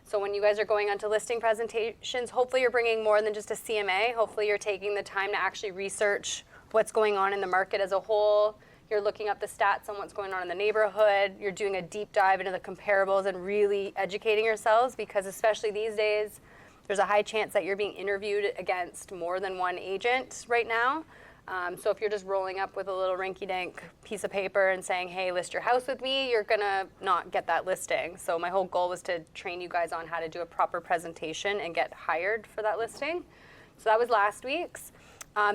So when you guys are going onto listing presentations, hopefully you're bringing more than just a CMA. Hopefully you're taking the time to actually research what's going on in the market as a whole. You're looking up the stats on what's going on in the neighborhood. You're doing a deep dive into the comparables and really educating yourselves, because especially these days, there's a high chance that you're being interviewed against more than one agent right now. So if you're just rolling up with a little rinky-dink piece of paper and saying, hey, list your house with me, you're gonna not get that listing. So my whole goal was to train you guys on how to do a proper presentation and get hired for that listing. So that was last week's.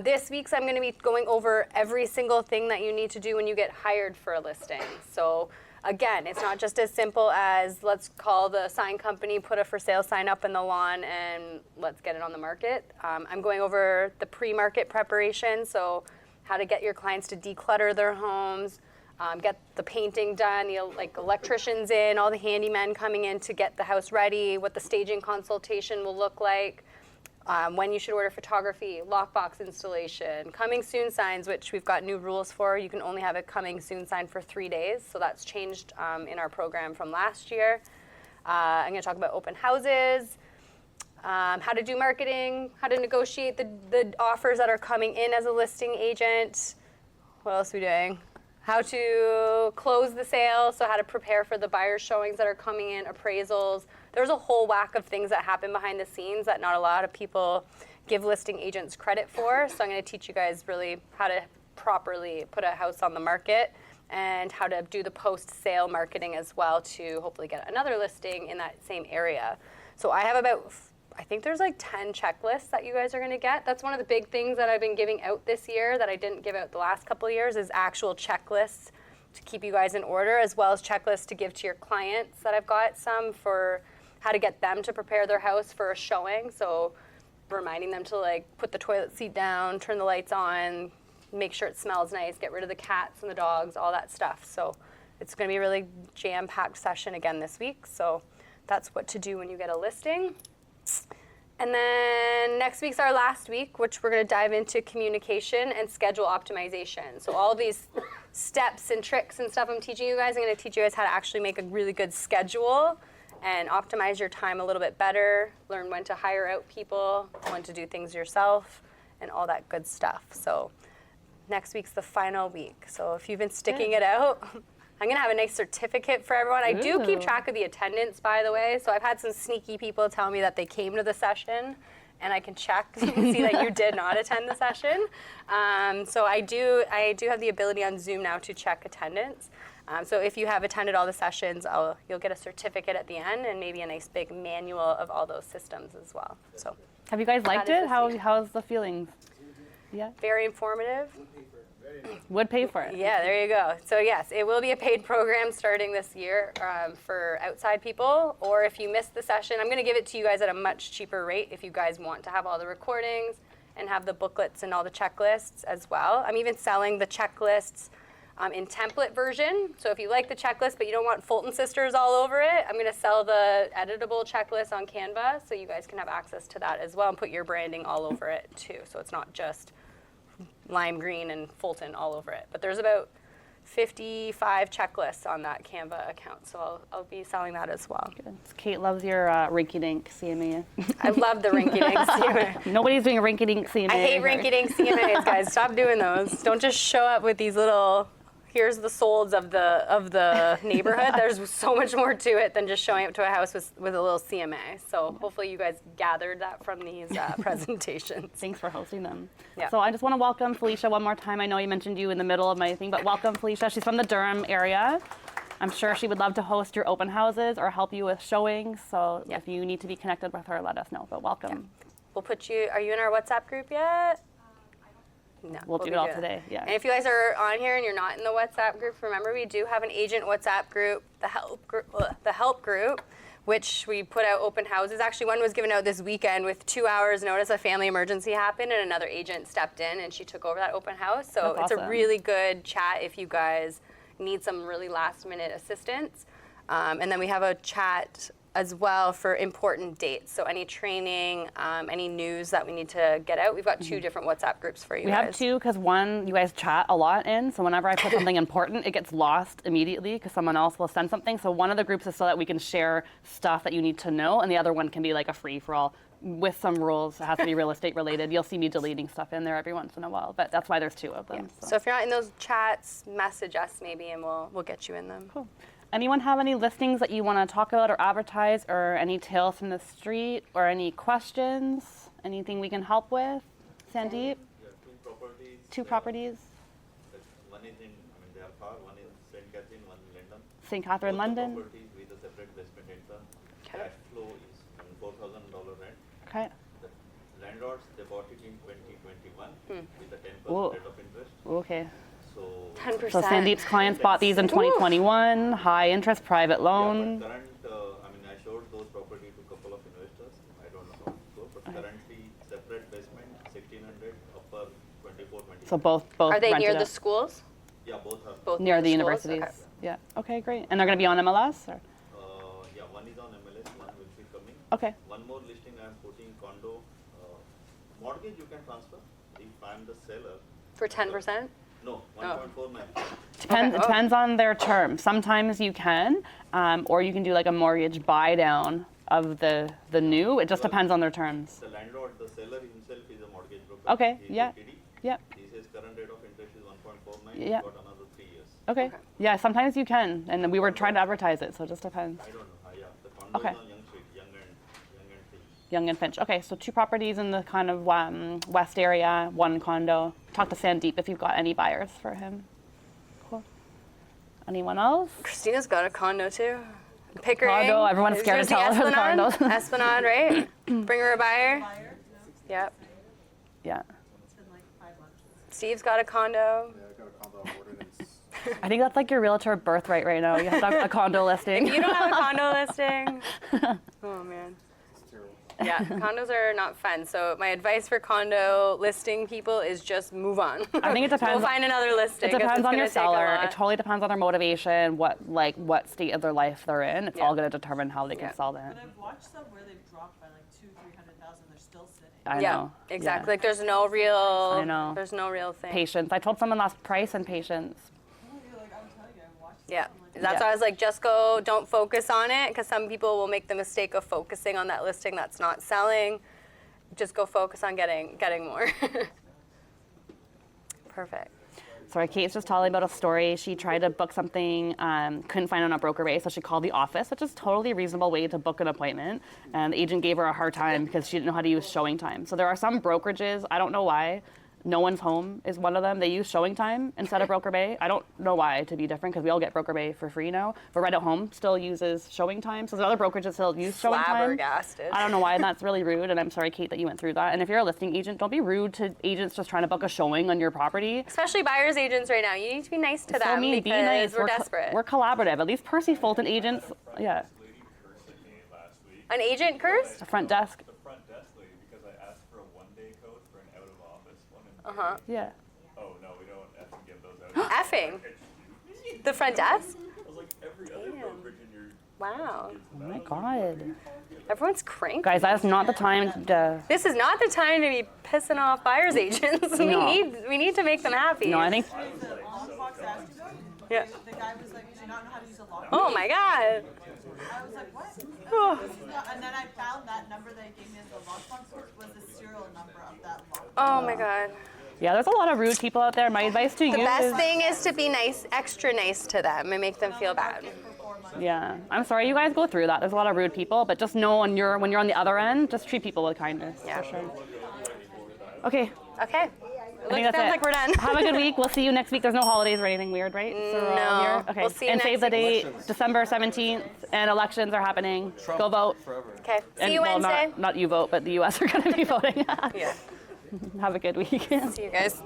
This week's I'm gonna be going over every single thing that you need to do when you get hired for a listing. So again, it's not just as simple as let's call the sign company, put a for sale sign up in the lawn, and let's get it on the market. I'm going over the pre-market preparation, so how to get your clients to declutter their homes, get the painting done, the electricians in, all the handymen coming in to get the house ready, what the staging consultation will look like, when you should order photography, lockbox installation, coming soon signs, which we've got new rules for. You can only have a coming soon sign for 3 days, so that's changed in our program from last year. I'm going to talk about open houses, how to do marketing, how to negotiate the offers that are coming in as a listing agent. What else are we doing? How to close the sale, so how to prepare for the buyer showings that are coming in, appraisals. There's a whole whack of things that happen behind the scenes that not a lot of people give listing agents credit for. So I'm going to teach you guys really how to properly put a house on the market and how to do the post-sale marketing as well to hopefully get another listing in that same area. So I have I think there's 10 checklists that you guys are going to get. That's one of the big things that I've been giving out this year that I didn't give out the last couple of years, is actual checklists to keep you guys in order, as well as checklists to give to your clients that I've got some for how to get them to prepare their house for a showing. So reminding them to put the toilet seat down, turn the lights on, make sure it smells nice, get rid of the cats and the dogs, all that stuff. So it's going to be a really jam-packed session again this week. So that's what to do when you get a listing. And then next week's our last week, which we're going to dive into communication and schedule optimization. So all these steps and tricks and stuff I'm teaching you guys, I'm going to teach you guys how to actually make a really good schedule and optimize your time a little bit better, learn when to hire out people, when to do things yourself, and all that good stuff. So next week's the final week. So if you've been sticking it out, I'm going to have a nice certificate for everyone. I do keep
Ooh.
track of the attendance, by the way. So I've had some sneaky people tell me that they came to the session, and I can check and see that you did not attend the session. So I do have the ability on Zoom now to check attendance. So if you have attended all the sessions, you'll get a certificate at the end and maybe a nice big manual of all those systems as well. So
Have you guys liked
That is
it?
the
How's the feelings? Yeah.
very informative.
Would pay for it.
Yeah, there you go. So yes, it will be a paid program starting this year for outside people, or if you missed the session, I'm going to give it to you guys at a much cheaper rate if you guys want to have all the recordings and have the booklets and all the checklists as well. I'm even selling the checklists in template version. So if you like the checklist but you don't want Fulton Sisters all over it, I'm going to sell the editable checklist on Canva so you guys can have access to that as well and put your branding all over it too. So it's not just lime green and Fulton all over it. But there's about 55 checklists on that Canva account, so I'll be selling that as well.
Good. Kate loves your rinky-dink CMA.
I love the rinky-dink CMA.
Nobody's doing rinky-dink CMA.
I hate
here.
rinky-dink CMAs, guys. Stop doing those. Don't just show up with these little, here's the solds of the neighborhood. There's so much more to it than just showing up to a house with a little CMA. So hopefully you guys gathered that from these presentations.
Thanks for hosting them.
Yeah.
So I just want to welcome Felicia one more time. I know you mentioned you in the middle of my thing, but welcome Felicia. She's from the Durham area. I'm sure she would love to host your open houses or help you with showings. So
Yeah.
if you need to be connected with her, let us know. But welcome.
We'll put you, are you in our WhatsApp group yet? No,
We'll do
be
it all
doing that.
today. Yeah.
And if you guys are on here and you're not in the WhatsApp group, remember we do have an agent WhatsApp group, the help group, which we put out open houses. Actually, one was given out this weekend with 2 hours notice. A family emergency happened, and another agent stepped in and she took over that open house. So
That's
it's
awesome.
a really good chat if you guys need some really last-minute assistance. And then we have a chat as well for important dates. So any training, any news that we need to get out. We've got two different WhatsApp groups for you
We
guys.
have two because one, you guys chat a lot in. So whenever I put something important, it gets lost immediately because someone else will send something. So one of the groups is so that we can share stuff that you need to know, and the other one can be like a free-for-all with some rules. It has to be real estate related. You'll see me deleting stuff in there every once in a while, but that's why there's two of them.
So if you're not in those chats, message us maybe, and we'll get you in them.
Cool. Anyone have any listings that you want to talk about or advertise, or any tales from the street, or any questions? Anything we can help with? Sandeep?
Yeah, two properties.
Two properties.
One is in, they are far, one is St. Catherine, one in London.
St. Catherine,
Both the
London.
properties with a separate basement income.
Okay.
Cash flow is $4,000 rent.
Okay.
The landlords, they bought it in 2021 with a 10%
Whoa.
rate of interest.
Okay.
So
10%.
So Sandeep's clients bought these in 2021, high interest, private loan.
Yeah, but current, I showed those property to a couple of investors. I don't know how it goes, but currently separate basement, 1,600, upper 24, 25.
So both
Are they near
rented
the
out.
schools?
Yeah, both are.
Both
Near the
schools?
universities.
Okay.
Yeah. Okay, great. And they're going to be on MLS? Or?
Yeah, one is on MLS, one will be coming.
Okay.
One more listing I am putting condo. Mortgage you can transfer if I am the seller.
For 10%?
No,
Oh.
1.49.
Depends,
Okay.
depends on their term. Sometimes you can, or you can do like a mortgage buy down of the new. It just depends on their terms.
The landlord, the seller himself is a mortgage broker.
Okay,
He is
yeah.
LTD.
Yep.
He says current rate of interest is 1.49.
Yeah.
He's got another 3 years.
Okay.
Okay.
Yeah, sometimes you can. And then we were trying to advertise it, so it just depends.
I don't know. Yeah, the condo
Okay.
is on Young Street, Young and Finch.
Young and Finch. Okay, so two properties in the kind of west area, one condo. Talk to Sandeep if you've got any buyers for him. Cool. Anyone else?
Christina's got a condo too. Pickering.
Condo, everyone's
Is
scared
yours
to
the
tell her the
Esplanade?
condos.
Esplanade, right? Bring her a buyer. Yep.
Yeah.
It's been like 5 months.
Steve's got a condo.
Yeah, I got a condo on order and it's
I think that's like your realtor birthright right now. You have to have a condo listing.
You don't have a condo listing. Oh man.
terrible.
Yeah, condos are not fun. So my advice for condo listing people is just move on.
I think it depends.
We'll find another listing.
It
'cause
depends
it's
on your
gonna take a
seller.
lot.
It totally depends on their motivation, what state of their life they're in. It's
Yeah.
all going to determine how they
Yeah.
can sell that.
But I've watched some where they've dropped by like 200,000-300,000. They're still sitting.
I
Yeah,
know.
exactly.
Yeah.
Like there's no real.
I know.
There's no real thing.
Patience. I told someone last price and patience.
Like, I'm telling you, I've watched
Yeah,
some, like,
that's
Yeah.
why I was like, just go, don't focus on it, because some people will make the mistake of focusing on that listing that's not selling. Just go focus on getting more. Perfect.
Sorry, Kate's just telling about a story. She tried to book something, couldn't find it on a broker rate, so she called the office, which is totally reasonable way to book an appointment. And the agent gave her a hard time because she didn't know how to use showing time. So there are some brokerages, I don't know why. No One's Home is one of them. They use showing time instead of broker bay. I don't know why to be different because we all get broker bay for free now. But Right at Home still uses showing time. So there's other brokerages still use showing time.
Flabbergasted.
I don't know why, and that's really rude. And I'm sorry, Kate, that you went through that. And if you're a listing agent, don't be rude to agents just trying to book a showing on your property.
Especially buyers agents right now. You need to be nice to
So
them
mean,
because
be nice.
we're desperate.
We're collaborative. At least Percy Fulton agents, yeah.
An agent cursed?
The front desk,
The front desk lady, because I asked for a one-day code for an out-of-office one.
Uh-huh.
yeah.
Oh, no, we don't effing give those out.
Effing. The front desk?
I was like, every other brokerage in your
Wow.
Oh my God.
Everyone's cranky.
Guys, that is not the time to,
This is not the time to be pissing off buyers agents.
No.
we need to make them happy.
no, I think,
The lockbox asked you about?
Yeah.
The guy was like, "Do you not know how to use a lockbox?"
Oh my god.
I was like, "What?" And then I found that number that he gave me as the lockbox was the serial number of that lockbox.
Oh my god.
yeah, there's a lot of rude people out there. My advice to you
The best
is,
thing is to be nice, extra nice to them and make them feel bad.
For 4 months.
yeah, I'm sorry you guys go through that. There's a lot of rude people, but just know when you're on the other end, just treat people with kindness.
Yeah.
For sure. Okay,
Okay.
I think that's
Sounds
it.
like we're done.
Have a good week. We'll see you next week. There's no holidays or anything weird, right? So we're all
No.
here? Okay.
We'll see you
and save
next
the
week.
date, December 17th, and elections are happening.
Trump
Go vote.
forever.
Okay. See
And,
you
well,
Wednesday.
not you vote, but the U.S. are going to be voting.
Yeah.
Have a good week.
See you guys.